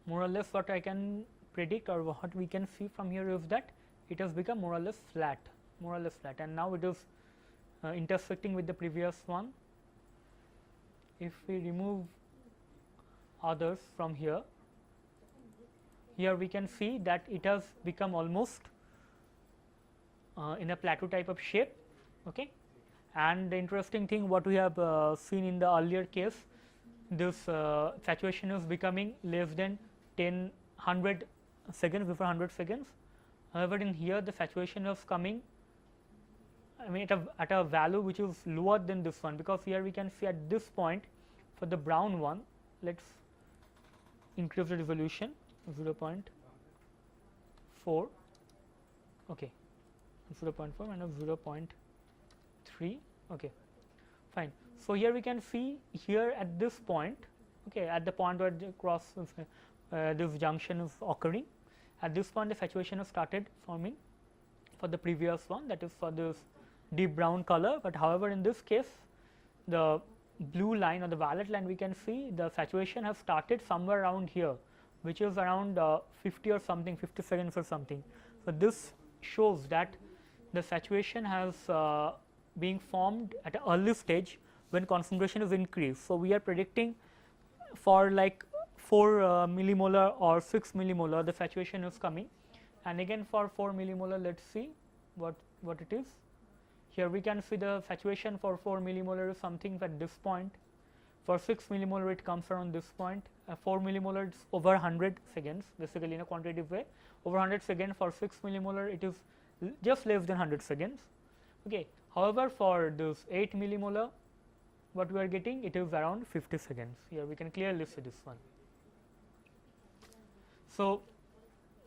more or less what I can predict or what we can see from here is that it has become more or less flat, and now it is intersecting with the previous one. If we remove others from here, here we can see that it has become almost in a plateau type of shape. Okay. And the interesting thing what we have seen in the earlier case, this saturation is becoming less than 100 seconds before 100 seconds. However, in here the saturation is coming, I mean at a value which is lower than this one, because here we can see at this point for the brown one, let us increase the resolution 0.4, okay, 0.4 minus 0.3, okay, fine. So, here we can see here at this point, okay, at the point where the cross this junction is occurring. At this point the saturation has started forming for the previous one, that is for this deep brown color, but however in this case the blue line or the violet line we can see the saturation has started somewhere around here, which is around 50 or something, 50 seconds or something. So, this shows that the saturation has being formed at an early stage when concentration is increased. So, we are predicting for like 4 millimolar or 6 millimolar the saturation is coming, and again for 4 millimolar let us see what it is. Here we can see the saturation for 4 millimolar is something at this point, for 6 millimolar it comes around this point, 4 millimolar is over 100 seconds basically in a quantitative way, over 100 seconds. For 6 millimolar it is just less than 100 seconds. Okay. However, for this 8 millimolar what we are getting, it is around 50 seconds. Here we can clearly see this one. So,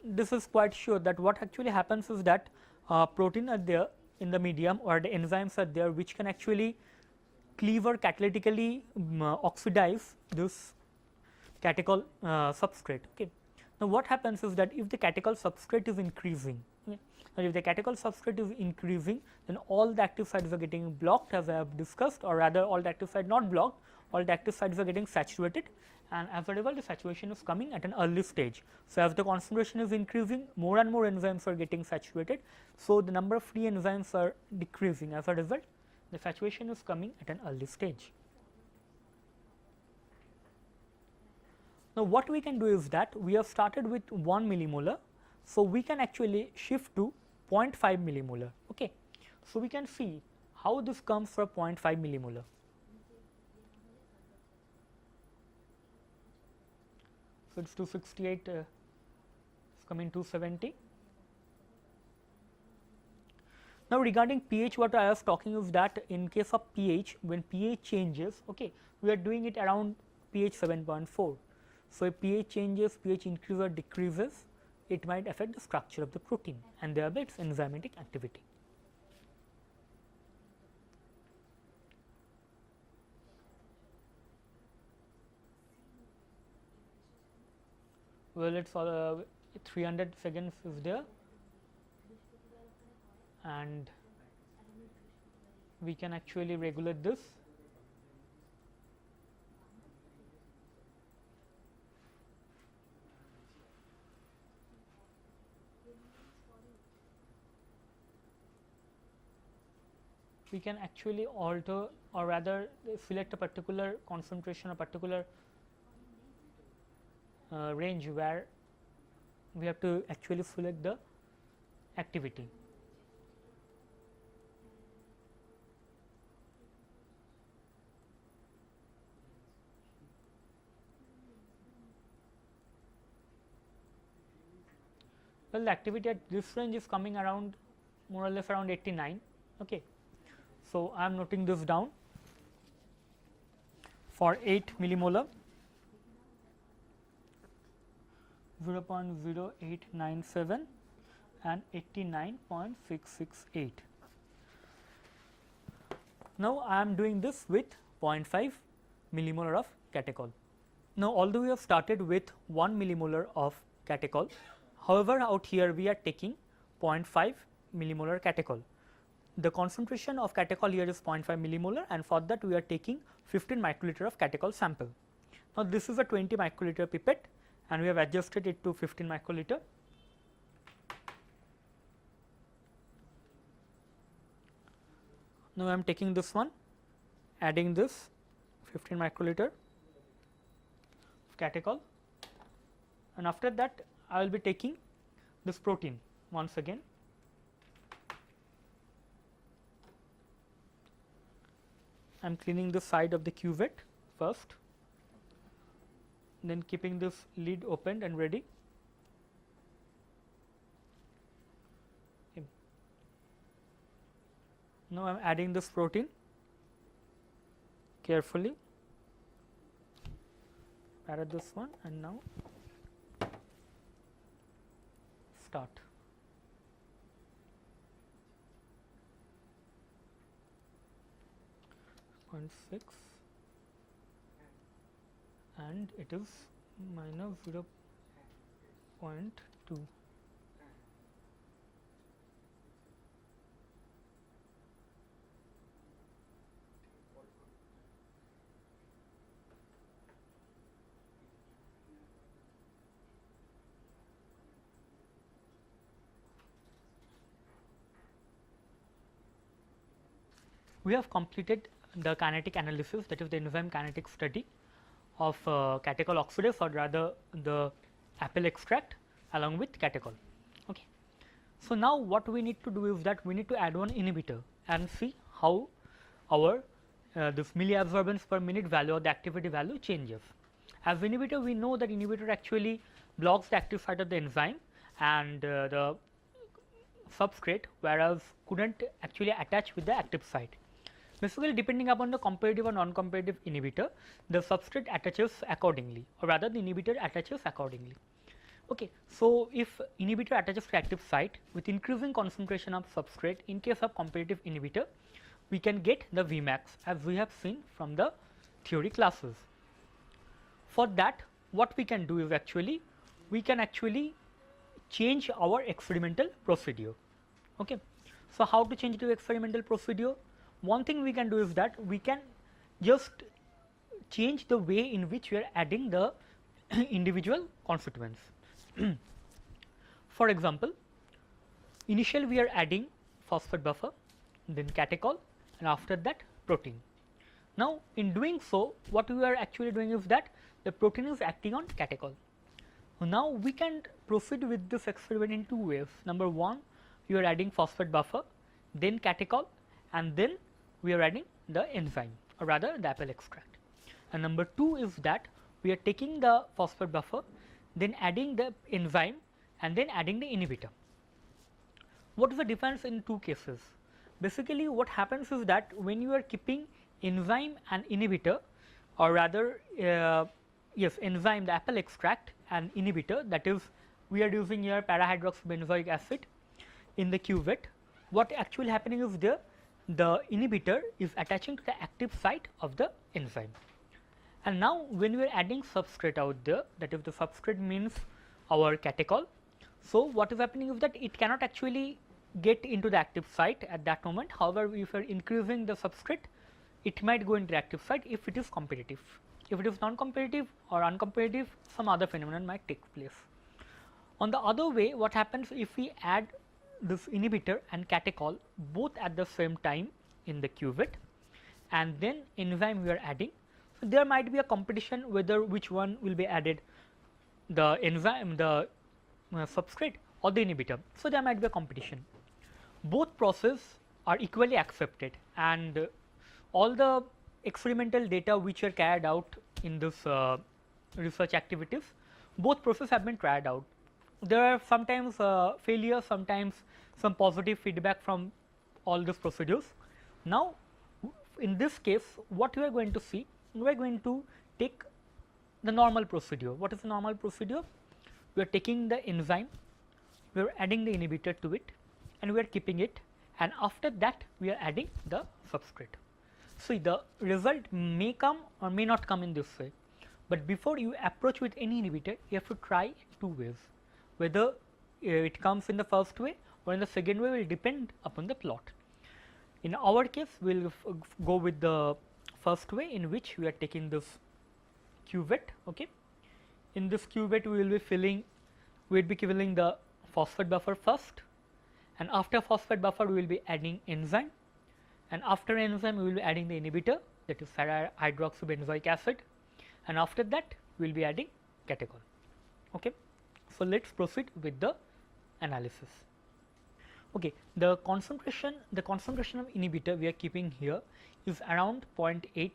this is quite sure that what actually happens is that protein are there in the medium or the enzymes are there which can actually cleave or catalytically oxidize this catechol substrate. Okay. Now, what happens is that if the catechol substrate is increasing, okay, and if the catechol substrate is increasing, then all the active sites are getting blocked, as I have discussed, or rather all the active sites not blocked, all the active sites are getting saturated, and as a result the saturation is coming at an early stage. So, as the concentration is increasing, more and more enzymes are getting saturated. So, the number of free enzymes are decreasing. As a result, the saturation is coming at an early stage. Now, what we can do is that we have started with 1 millimolar. So, we can actually shift to 0.5 millimolar. Okay. So, we can see how this comes for 0.5 millimolar. So, it is 268, it is coming 270. Now, regarding pH, what I was talking is that in case of pH, when pH changes, okay, we are doing it around pH 7.4. So, if pH changes, pH increases or decreases, it might affect the structure of the protein and thereby its enzymatic activity. Well, it is 300 seconds is there, and we can actually regulate this. We can actually alter or rather select a particular concentration, a particular range where we have to actually select the activity. Well, the activity at this range is coming around more or less around 89. Okay. So, I am noting this down for 8 millimolar 0.0897 and 89.668. Now, I am doing this with 0.5 millimolar of catechol. Now, although we have started with 1 millimolar of catechol, however, out here we are taking 0.5 millimolar catechol. The concentration of catechol here is 0.5 millimolar, and for that we are taking 15 microliter of catechol sample. Now, this is a 20 microliter pipette and we have adjusted it to 15 microliter. Now, I am taking this one, adding this 15 microliter of catechol, and after that I will be taking this protein once again. I am cleaning the side of the cuvette first, then keeping this lid opened and ready. Okay. Now, I am adding this protein carefully, add this one, and now start. .6 and it is minus 0.2. We have completed the kinetic analysis, that is the enzyme kinetic study of catechol oxidase, or rather the apple extract along with catechol. Okay. So, now what we need to do is that we need to add one inhibitor and see how our this milliabsorbance per minute value or the activity value changes. As inhibitor, we know that inhibitor actually blocks the active site of the enzyme and the substrate, whereas couldn't actually attach with the active site. Basically, depending upon the competitive or non-competitive inhibitor, the substrate attaches accordingly, or rather the inhibitor attaches accordingly. Okay. So, if inhibitor attaches to active site with increasing concentration of substrate, in case of competitive inhibitor, we can get the Vmax, as we have seen from the theory classes. For that, what we can do is we can actually change our experimental procedure. Okay. So, how to change the experimental procedure? One thing we can do is that we can just change the way in which we are adding the individual constituents. For example, initially we are adding phosphate buffer, then catechol, and after that protein. Now, in doing so, what we are actually doing is that the protein is acting on catechol. Now, we can proceed with this experiment in two ways. Number one, you are adding phosphate buffer, then catechol, and then we are adding the enzyme, or rather the apple extract. And number two is that we are taking the phosphate buffer, then adding the enzyme, and then adding the inhibitor. What is the difference in two cases? Basically, what happens is that when you are keeping enzyme and inhibitor, or rather yes, enzyme, the apple extract, and inhibitor, that is we are using here para-hydroxybenzoic acid in the cuvette, what actually happening is there, the inhibitor is attaching to the active site of the enzyme. And now, when we are adding substrate out there, that is the substrate means our catechol. So, what is happening is that it cannot actually get into the active site at that moment. However, if you are increasing the substrate, it might go into the active site if it is competitive. If it is non-competitive or uncompetitive, some other phenomenon might take place. On the other way, what happens if we add this inhibitor and catechol both at the same time in the cuvette, and then enzyme we are adding. So, there might be a competition whether which one will be added, the enzyme, the substrate, or the inhibitor. So, there might be a competition. Both processes are equally accepted, and all the experimental data which are carried out in this research activities, both processes have been tried out. There are sometimes failures, sometimes some positive feedback from all these procedures. Now, in this case, what we are going to see, we are going to take the normal procedure. What is the normal procedure? We are taking the enzyme, we are adding the inhibitor to it, and we are keeping it, and after that we are adding the substrate. So, the result may come or may not come in this way, but before you approach with any inhibitor, you have to try two ways. Whether it comes in the first way or in the second way will depend upon the plot. In our case, we will go with the first way, in which we are taking this cuvette. Okay. In this cuvette, we will be filling the phosphate buffer first, and after phosphate buffer we will be adding enzyme, and after enzyme we will be adding the inhibitor, that is hydroxybenzoic acid, and after that we will be adding catechol. Okay. So, let us proceed with the analysis. Okay. The concentration of inhibitor we are keeping here is around 0.8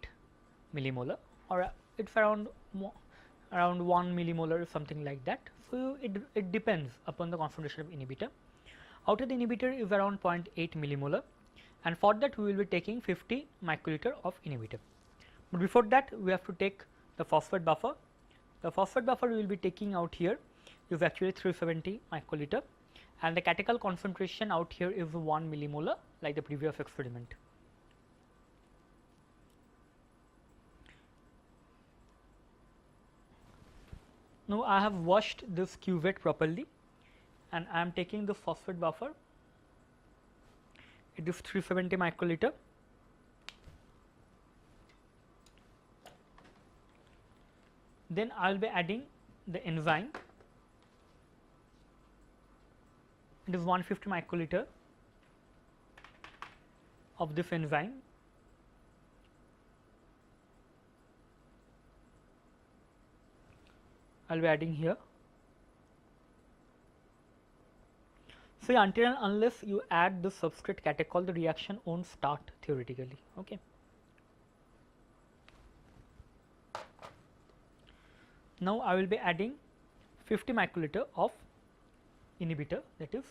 millimolar, or it is around 1 millimolar or something like that. So, it depends upon the concentration of inhibitor. Outer the inhibitor is around 0.8 millimolar, and for that we will be taking 50 microliter of inhibitor. But before that, we have to take the phosphate buffer. The phosphate buffer we will be taking out here is actually 370 microliter, and the catechol concentration out here is 1 millimolar, like the previous experiment. Now I have washed this cuvette properly and I am taking the phosphate buffer. It is 370 microliter. Then I will be adding the enzyme. It is 150 microliter of this enzyme. I will be adding here. So, until and unless you add the substrate catechol, the reaction won't start theoretically. Okay. Now, I will be adding 50 microliter of inhibitor, that is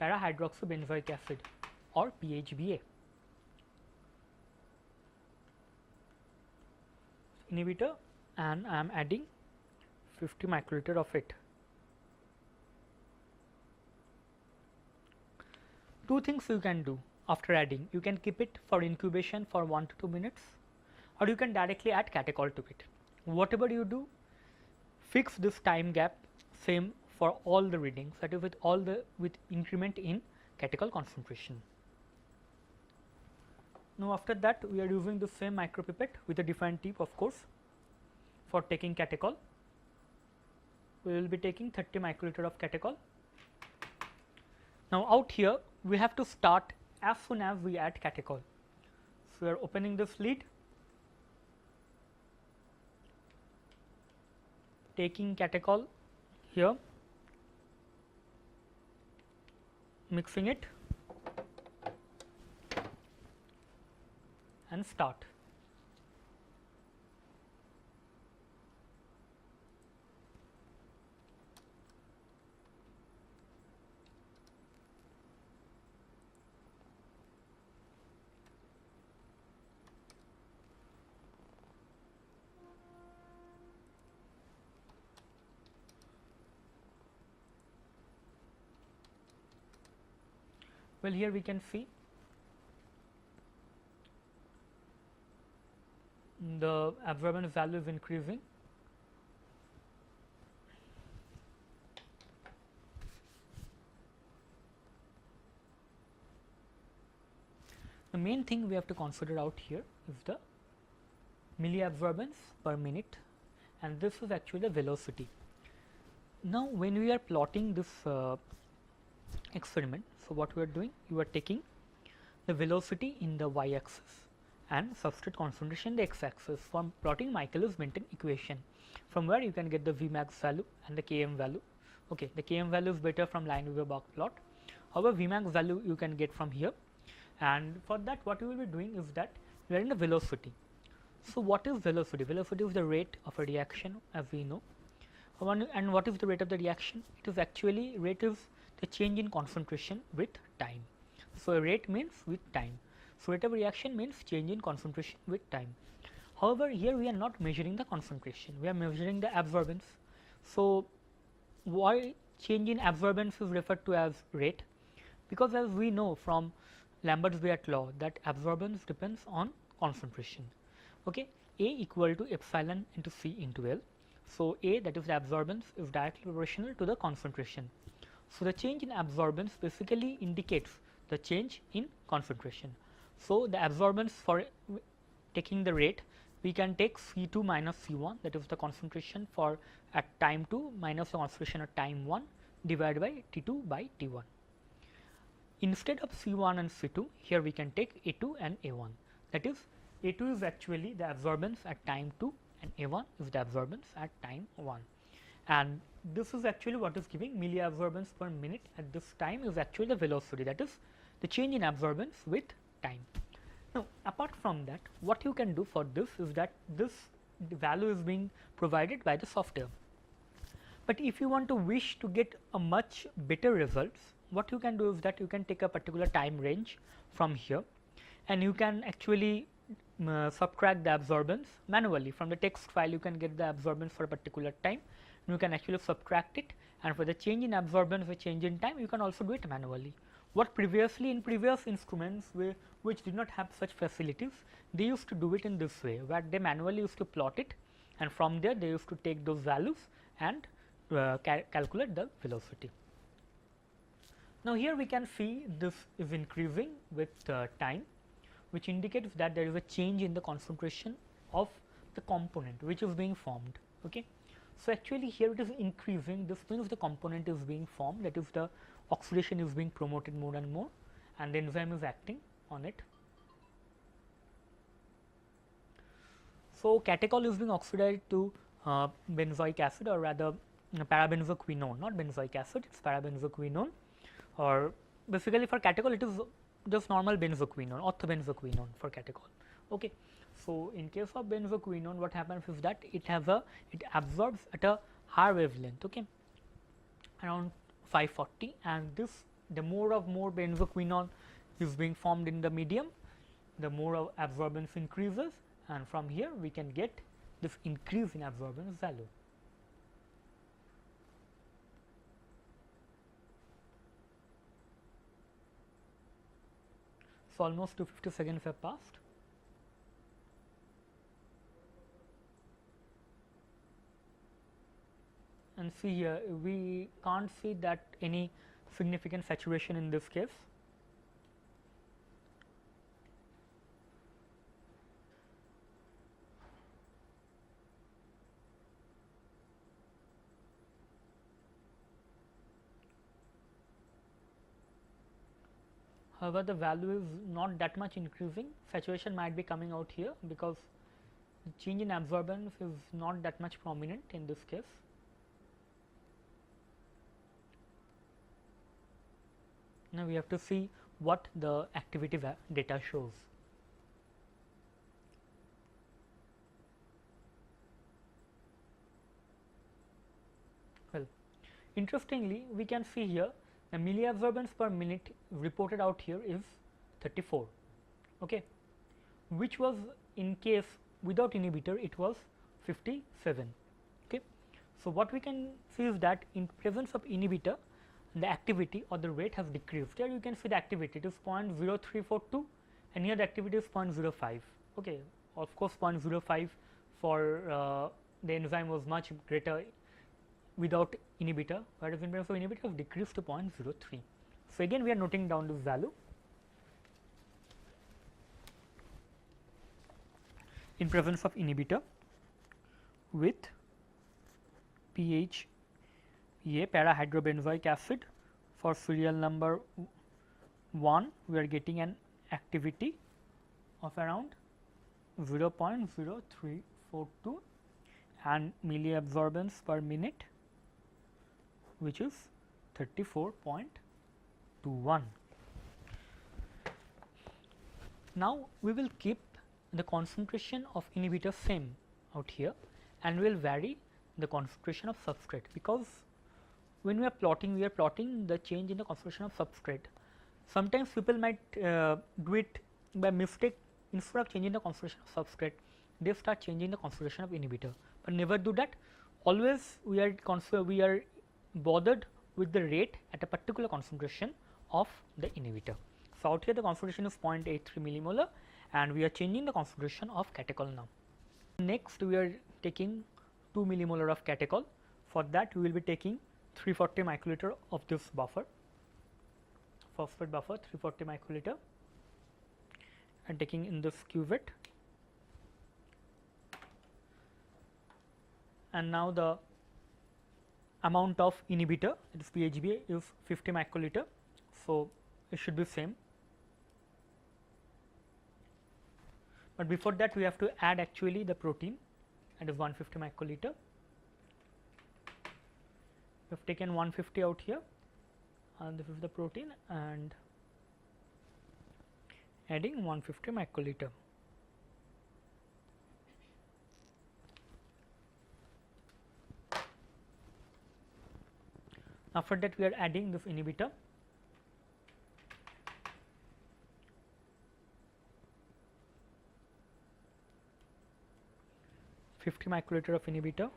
para-hydroxybenzoic acid or PHBA. Inhibitor, and I am adding 50 microliter of it. Two things you can do after adding. You can keep it for incubation for 1 to 2 minutes, or you can directly add catechol to it. Whatever you do, fix this time gap same for all the readings, that is with increment in catechol concentration. Now after that we are using the same micropipette with a different tip, of course, for taking catechol. We will be taking 30 microliter of catechol. Now out here we have to start as soon as we add catechol. So we are opening this lid, taking catechol here, mixing it and start. Well, here we can see the absorbance value is increasing. The main thing we have to consider out here is the milliabsorbance per minute, and this is actually the velocity. Now, when we are plotting this experiment, so what we are doing, you are taking the velocity in the y axis and substrate concentration in the x axis. From plotting Michaelis-Menten equation, from where you can get the Vmax value and the Km value. Okay, the Km value is better from Lineweaver-Bach plot. However, Vmax value you can get from here, and for that what you will be doing is that we are in the velocity. So what is velocity? Velocity is the rate of a reaction, as we know. And what is the rate of the reaction? It is actually, rate is the change in concentration with time. So rate means with time. So rate of reaction means change in concentration with time. However, here we are not measuring the concentration, we are measuring the absorbance. So why change in absorbance is referred to as rate? Because as we know from Lambert's-Beat law that absorbance depends on concentration. Okay, A equal to epsilon into C into L. So A, that is the absorbance, is directly proportional to the concentration. So the change in absorbance basically indicates the change in concentration. So the absorbance, for taking the rate, we can take C2 minus C1, that is the concentration for at time 2 minus the concentration at time 1 divided by T2 by T1. Instead of C1 and C2, here we can take A2 and A1, that is A2 is actually the absorbance at time 2 and A1 is the absorbance at time 1, and this is actually what is giving milliabsorbance per minute at this time is actually the velocity, that is the change in absorbance with time. Now apart from that, what you can do for this is that this value is being provided by the software, but if you want to wish to get a much better results, what you can do is that you can take a particular time range from here and you can actually subtract the absorbance manually. From the text file you can get the absorbance for a particular time, you can actually subtract it, and for the change in absorbance or change in time you can also do it manually. What previously in previous instruments which did not have such facilities, they used to do it in this way, where they manually used to plot it and from there they used to take those values and calculate the velocity. Now, here we can see this is increasing with time, which indicates that there is a change in the concentration of the component which is being formed. Okay. So, actually here it is increasing, this means the component is being formed, that is the oxidation is being promoted more and more, and the enzyme is acting on it. So, catechol is being oxidized to benzoic acid, or rather parabenzoquinone, not benzoic acid, it is parabenzoquinone, or basically for catechol it is just normal benzoquinone, orthobenzoquinone for catechol. Okay. So, in case of benzoquinone, what happens is that it absorbs at a higher wavelength, okay, around 540, and this the more benzoquinone is being formed in the medium, the more of absorbance increases, and from here we can get this increase in absorbance value. So, almost 250 seconds have passed. And see here, we can't see that any significant saturation in this case. However, the value is not that much increasing, saturation might be coming out here because the change in absorbance is not that much prominent in this case. Now, we have to see what the activity data shows. Well, interestingly, we can see here the milliabsorbance per minute reported out here is 34, okay, which was in case without inhibitor it was 57. Okay. So, what we can see is that in presence of inhibitor, the activity or the rate has decreased. Here you can see the activity, it is 0.0342, and here the activity is 0.05. Okay. Of course, 0.05 for the enzyme was much greater without inhibitor, whereas in presence of inhibitor have decreased to 0.03. So, again we are noting down this value. In presence of inhibitor with pH A para-hydrobenzoic acid, for serial number 1 we are getting an activity of around 0.0342 and milliabsorbance per minute, which is 34.21. Now, we will keep the concentration of inhibitor same out here, and we will vary the concentration of substrate, because when we are plotting the change in the concentration of substrate. Sometimes people might do it by mistake, instead of changing the concentration of substrate they start changing the concentration of inhibitor, but never do that. Always we are bothered with the rate at a particular concentration of the inhibitor. So, out here the concentration is 0.83 millimolar, and we are changing the concentration of catechol now. Next we are taking 2 millimolar of catechol. For that we will be taking 340 microliter of this buffer, phosphate buffer 340 microliter, and taking in this cuvette, and now the amount of inhibitor, it is PHBA, is 50 microliter. So, it should be same, but before that we have to add actually the protein, and is 150 microliter. We have taken 150 out here, and this is the protein, and adding 150 microliter. After that we are adding this inhibitor, microliter of inhibitor,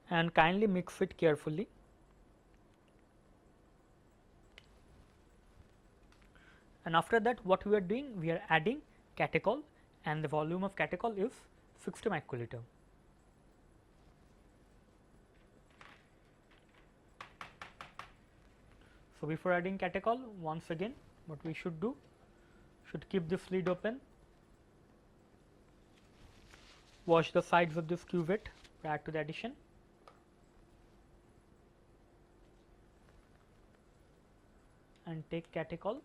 and kindly mix it carefully. And after that what we are doing, we are adding catechol, and the volume of catechol is 60 microliter. So, before adding catechol, once again what we should do, should keep this lid open, wash the sides of this cuvette prior to the addition, and take catechol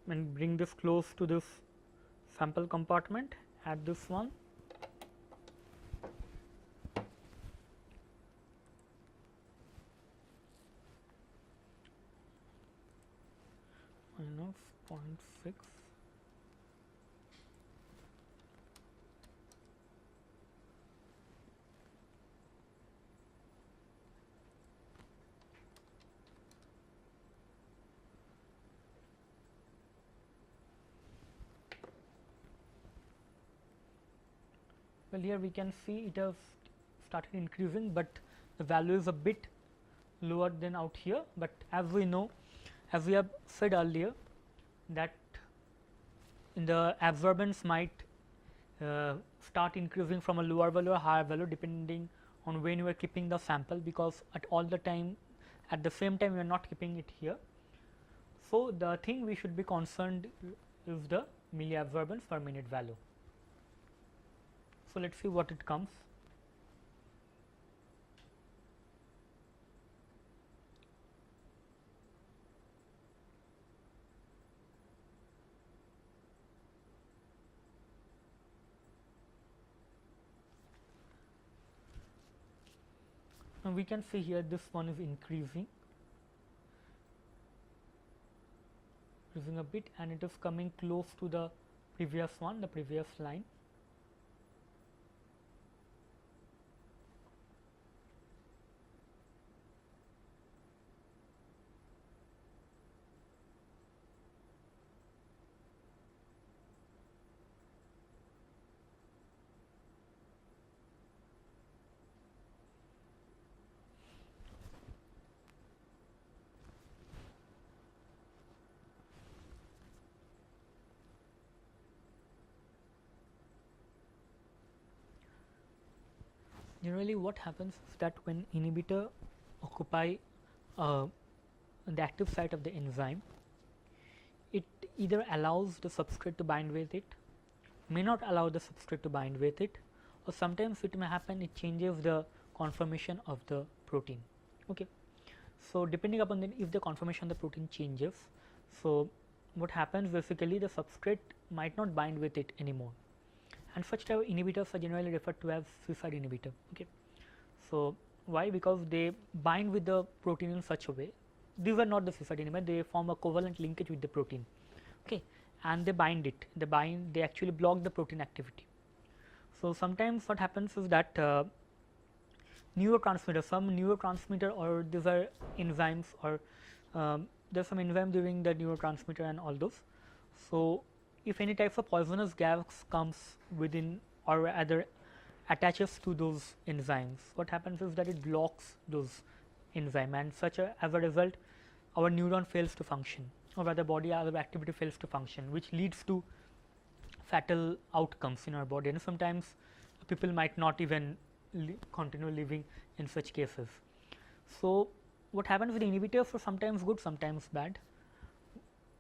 and bring this close to this sample compartment, add this one, minus 0.6. Well, here we can see it has started increasing, but the value is a bit lower than out here. But as we know, as we have said earlier, that in the absorbance might start increasing from a lower value or higher value depending on when you are keeping the sample, because at all the time at the same time you are not keeping it here. So, the thing we should be concerned is the milliabsorbance per minute value. So, let us see what it comes. Now, we can see here this one is increasing a bit, and it is coming close to the previous one, the previous line. Generally what happens is that when inhibitor occupy the active site of the enzyme, it either allows the substrate to bind with it, may not allow the substrate to bind with it, or sometimes it may happen it changes the conformation of the protein. Okay. So, depending upon if the conformation of the protein changes, so what happens basically, the substrate might not bind with it anymore, and such type of inhibitors are generally referred to as suicide inhibitor. Okay. So, why? Because they bind with the protein in such a way, these are not the suicide inhibitor, they form a covalent linkage with the protein, okay, and they bind it, they actually block the protein activity. So, sometimes what happens is that some neurotransmitter, or these are enzymes, or there is some enzyme during the neurotransmitter and all those. So, if any types of poisonous gas comes within or rather attaches to those enzymes, what happens is that it blocks those enzyme, and as a result our neuron fails to function, or rather body other activity fails to function, which leads to fatal outcomes in our body, and sometimes people might not even continue living in such cases. So, what happens with inhibitors are sometimes good, sometimes bad.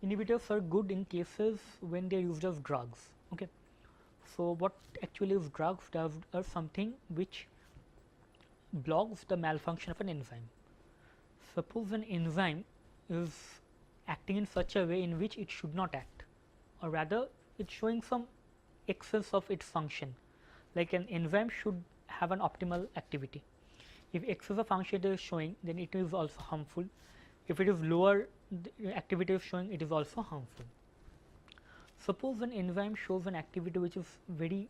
Inhibitors are good in cases when they are used as drugs. Okay. So, what actually is drugs are something which blocks the malfunction of an enzyme. Suppose an enzyme is acting in such a way in which it should not act, or rather it is showing some excess of its function, like an enzyme should have an optimal activity. If excess of function is showing, then it is also harmful. If it is lower activity is showing, it is also harmful. Suppose an enzyme shows an activity which is very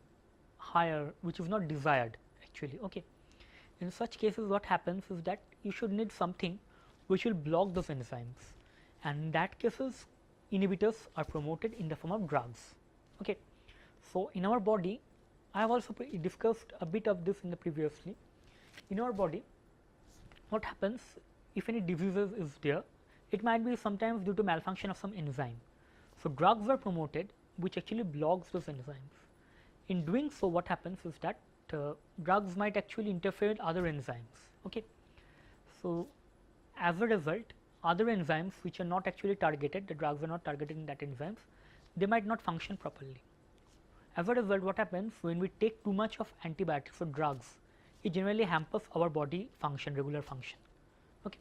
higher, which is not desired actually. Okay. In such cases what happens is that you should need something which will block those enzymes, and in that cases inhibitors are promoted in the form of drugs. Okay. So, in our body, I have also discussed a bit of this in the previously. In our body, what happens if any diseases is there, it might be sometimes due to malfunction of some enzyme. So, drugs are promoted which actually blocks those enzymes. In doing so, what happens is that drugs might actually interfere with other enzymes. Okay. So, as a result other enzymes which are not actually targeted, the drugs are not targeted in that enzymes, they might not function properly. As a result, what happens when we take too much of antibiotics or drugs, it generally hampers our body function, regular function. Okay.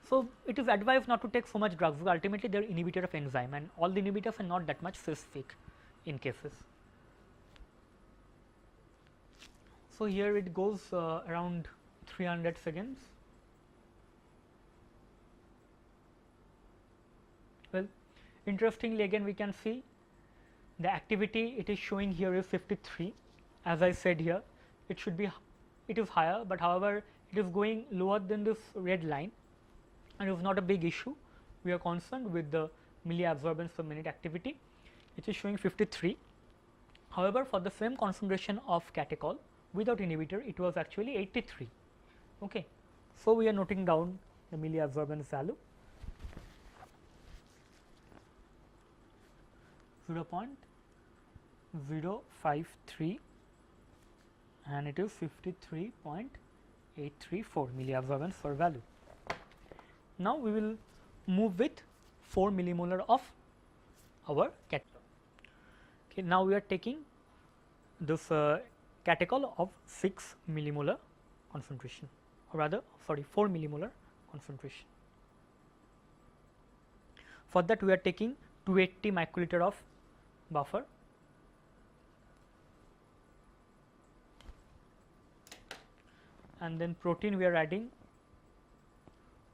So, it is advised not to take so much drugs, because ultimately they are inhibitor of enzyme, and all the inhibitors are not that much specific in cases. So, here it goes around 300 seconds. Well, interestingly, again we can see the activity it is showing here is 53. As I said here, it should be, it is higher, but however it is going lower than this red line, and it is not a big issue. We are concerned with the milliabsorbance per minute activity. It is showing 53. However, for the same concentration of catechol without inhibitor, it was actually 83. Okay. So, we are noting down the milliabsorbance value 0.053 and it is 53.834 milliabsorbance per value. Now, we will move with 4 millimolar of our catechol. Okay, now, we are taking this catechol of 6 millimolar concentration, or rather 4 millimolar concentration. For that, we are taking 280 microliter of buffer, and then protein we are adding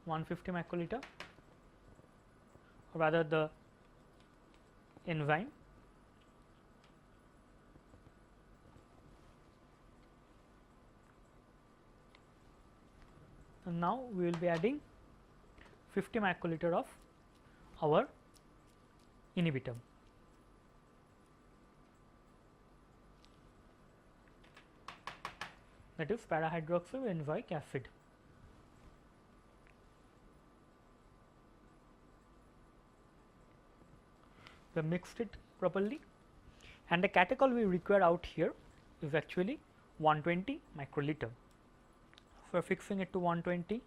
150 microliter, or rather the enzyme, and now we will be adding 50 microliter of our inhibitor. That is para-hydroxybenzoic acid. We have mixed it properly, and the catechol we require out here is actually 120 microliter. So, we are fixing it to 120.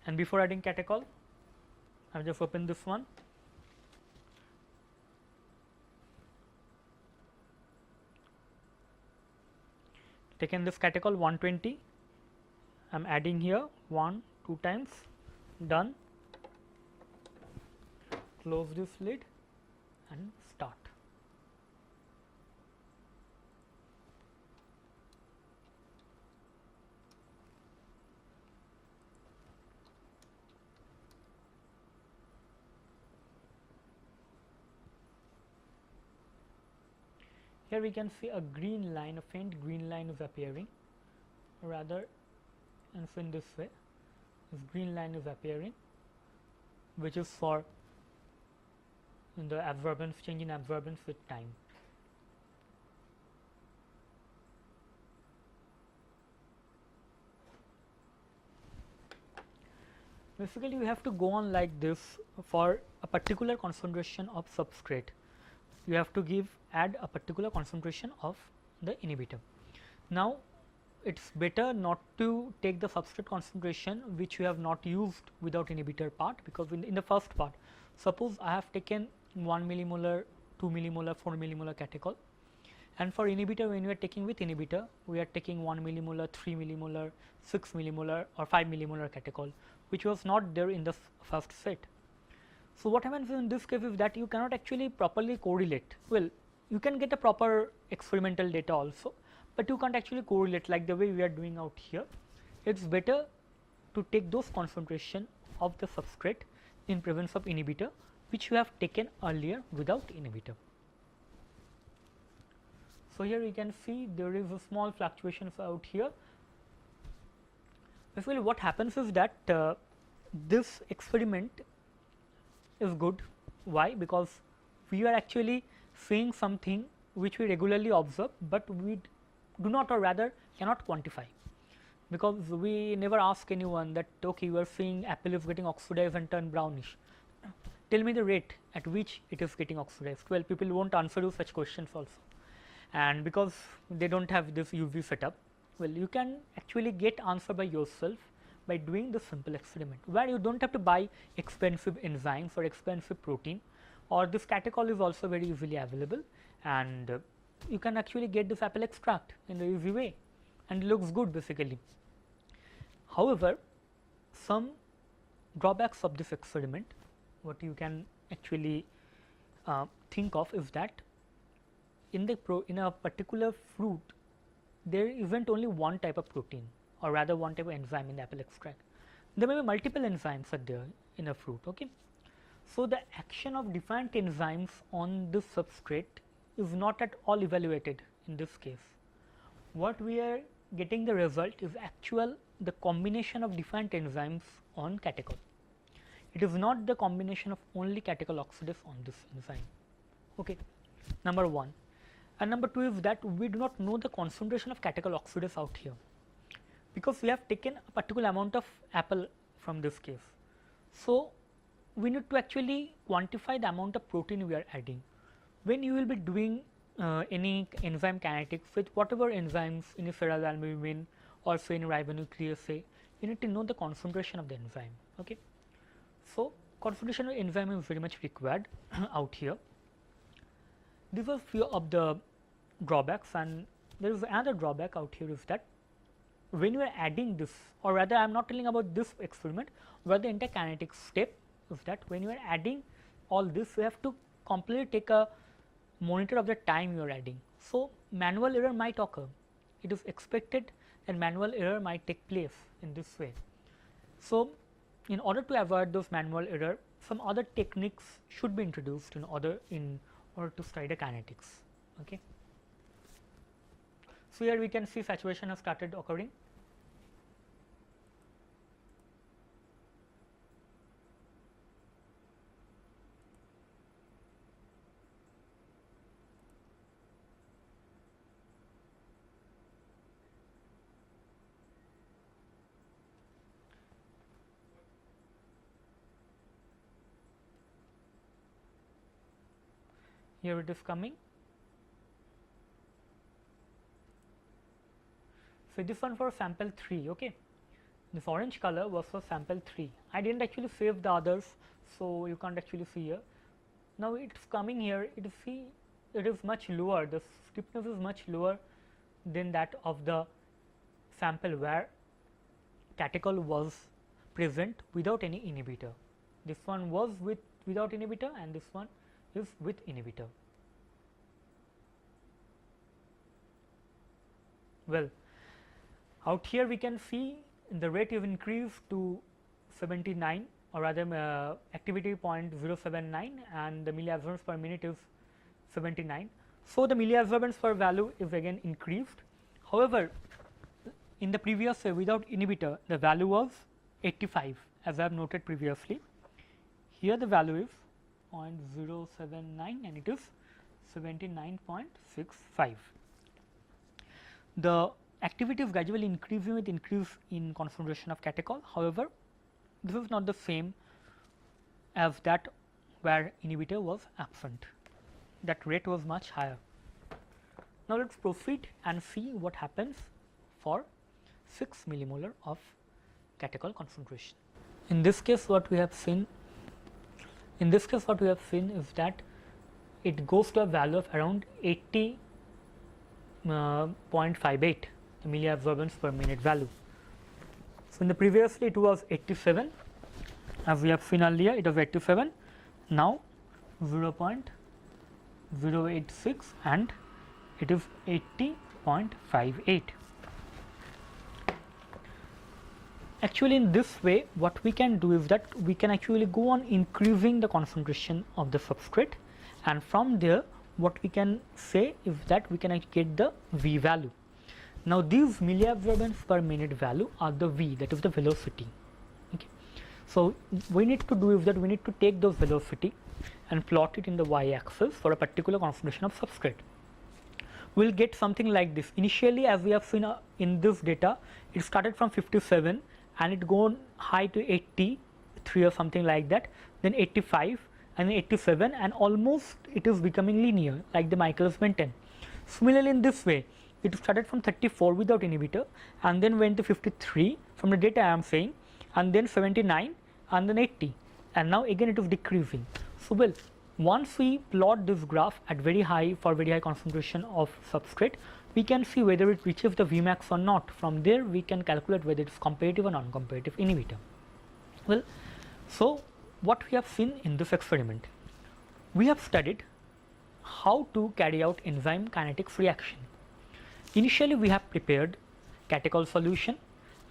And before adding catechol, I have just opened this one. Taken this catechol 120, I am adding here 1, 2 times, done. Close this lid and start. Here we can see a green line, a faint green line is appearing, or rather, and so in this way, this green line is appearing, which is for the absorbance, change in absorbance with time. Basically, we have to go on like this for a particular concentration of substrate. You have to add a particular concentration of the inhibitor. Now, it is better not to take the substrate concentration which you have not used without inhibitor part, because in the first part, suppose I have taken 1 millimolar, 2 millimolar, 4 millimolar catechol, and for inhibitor, when we are taking with inhibitor, we are taking 1 millimolar, 3 millimolar, 6 millimolar or 5 millimolar catechol, which was not there in the first set. So, what happens in this case is that you cannot actually properly correlate. Well, you can get a proper experimental data also, but you can't actually correlate like the way we are doing out here. It is better to take those concentration of the substrate in presence of inhibitor, which you have taken earlier without inhibitor. So, here you can see there is a small fluctuations out here. Basically, what happens is that this experiment is good. Why? Because we are actually seeing something which we regularly observe, but we do not, or rather cannot quantify, because we never ask anyone that okay, you are seeing apple is getting oxidized and turn brownish. tell me the rate at which it is getting oxidized. Well, people won't answer you such questions also, and because they don't have this UV setup. Well, you can actually get answer by yourself by doing this simple experiment, where you don't have to buy expensive enzymes or expensive protein, or this catechol is also very easily available, and you can actually get this apple extract in the easy way, and it looks good basically. However, some drawbacks of this experiment, what you can actually think of is that in a particular fruit there isn't only one type of protein, or rather one type of enzyme in the apple extract. There may be multiple enzymes are there in a fruit. Okay. So, the action of different enzymes on this substrate is not at all evaluated in this case. What we are getting the result is the combination of different enzymes on catechol. It is not the combination of only catechol oxidase on this enzyme. Okay. Number 1. And number 2 is that we do not know the concentration of catechol oxidase out here, because we have taken a particular amount of apple from this case. So, we need to actually quantify the amount of protein we are adding. When you will be doing any enzyme kinetics with whatever enzymes in a phenylalbumine or say in ribonuclease, you need to know the concentration of the enzyme. Okay. So, concentration of enzyme is very much required out here. These are few of the drawbacks, and there is another drawback out here is that when you are adding this, or rather I am not telling about this experiment, where the entire kinetics step is that when you are adding all this, you have to completely take a monitor of the time you are adding. So, manual error might occur. It is expected that manual error might take place in this way. So, in order to avoid those manual error, some other techniques should be introduced in order to study the kinetics. Okay. So, here we can see saturation has started occurring. Here it is coming. So, this one for sample 3. Okay. This orange color was for sample 3. I did not actually save the others, so you can't actually see here. Now, it is coming here, it is much lower, the stiffness is much lower than that of the sample where catechol was present without any inhibitor. This one was without inhibitor, and this one is with inhibitor. Well, out here we can see the rate is increased to 79, or rather activity 0.079, and the milliabsorbance per minute is 79. So, the milliabsorbance per value is again increased. However, in the previous without inhibitor the value was 85, as I have noted previously. Here the value is 0.079 and it is 79.65. The activity is gradually increasing with increase in concentration of catechol. However, this is not the same as that where inhibitor was absent. That rate was much higher. Now, let us proceed and see what happens for 6 millimolar of catechol concentration. In this case, what we have seen is that it goes to a value of around 80.58 milliabsorbance per minute value. So, in the previously it was 87, as we have seen earlier it was 87, now 0.086 and it is 80.58. Actually, in this way what we can do is that we can actually go on increasing the concentration of the substrate, and from there what we can say is that we can get the V value. Now, these milliabsorbance per minute value are the V, that is the velocity. Okay. So, we need to do is that we need to take those velocity and plot it in the y axis for a particular concentration of substrate. We will get something like this. Initially, as we have seen in this data, it started from 57 and it gone high to 83 or something like that, then 85, and 87, and almost it is becoming linear like the Michaelis-Menten. Similarly, in this way, it started from 34 without inhibitor and then went to 53 from the data I am saying, and then 79 and then 80, and now again it is decreasing. So, well, once we plot this graph at very high concentration of substrate, we can see whether it reaches the Vmax or not. From there we can calculate whether it is competitive or non-competitive inhibitor. Well, so what we have seen in this experiment, we have studied how to carry out enzyme kinetics reaction. Initially we have prepared catechol solution,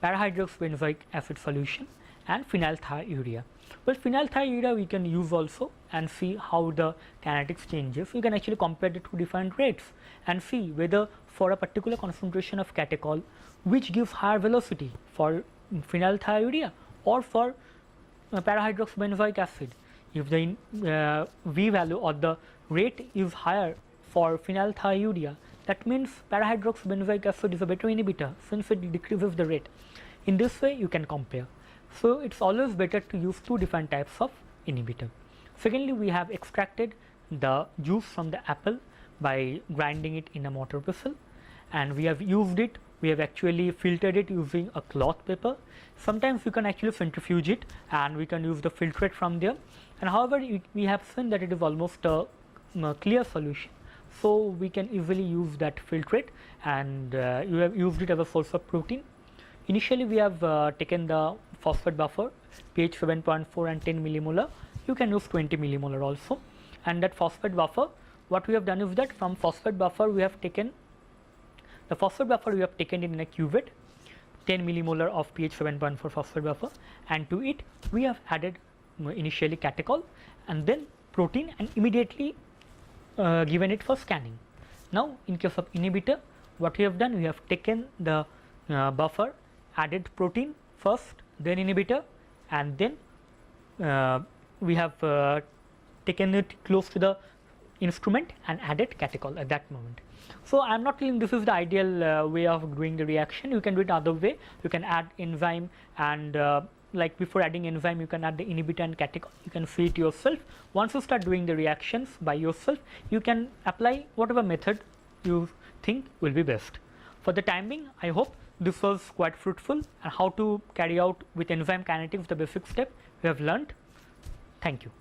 para-hydroxybenzoic acid solution, and phenylthiourea. Well, phenylthiourea we can use also and see how the kinetics changes. You can actually compare the two different rates and see whether for a particular concentration of catechol which gives higher velocity, for phenylthiourea or for para-hydroxybenzoic acid. If the V value or the rate is higher for phenylthiourea, that means para-hydroxybenzoic acid is a better inhibitor since it decreases the rate. In this way you can compare. So, it is always better to use two different types of inhibitor. Secondly, we have extracted the juice from the apple by grinding it in a mortar pestle, and we have used it, we have actually filtered it using a cloth paper. Sometimes we can actually centrifuge it and we can use the filtrate from there, and however we have seen that it is almost a clear solution. So, we can easily use that filtrate, and you have used it as a source of protein. Initially we have taken the phosphate buffer pH 7.4 and 10 millimolar. You can use 20 millimolar also, and that phosphate buffer, what we have done is that from phosphate buffer we have taken the phosphate buffer we have taken in a cuvette, 10 millimolar of pH 7.4 phosphate buffer, and to it we have added initially catechol and then protein and immediately given it for scanning. Now, in case of inhibitor, what we have done, we have taken the buffer, added protein first, then inhibitor, and then we have taken it close to the instrument and added catechol at that moment. So, I am not telling this is the ideal way of doing the reaction. You can do it other way. You can add enzyme, and like before adding enzyme you can add the inhibitor and catechol. You can see it yourself. Once you start doing the reactions by yourself, you can apply whatever method you think will be best. For the time being, I hope this was quite fruitful, and how to carry out with enzyme kinetics the basic step we have learnt. Thank you.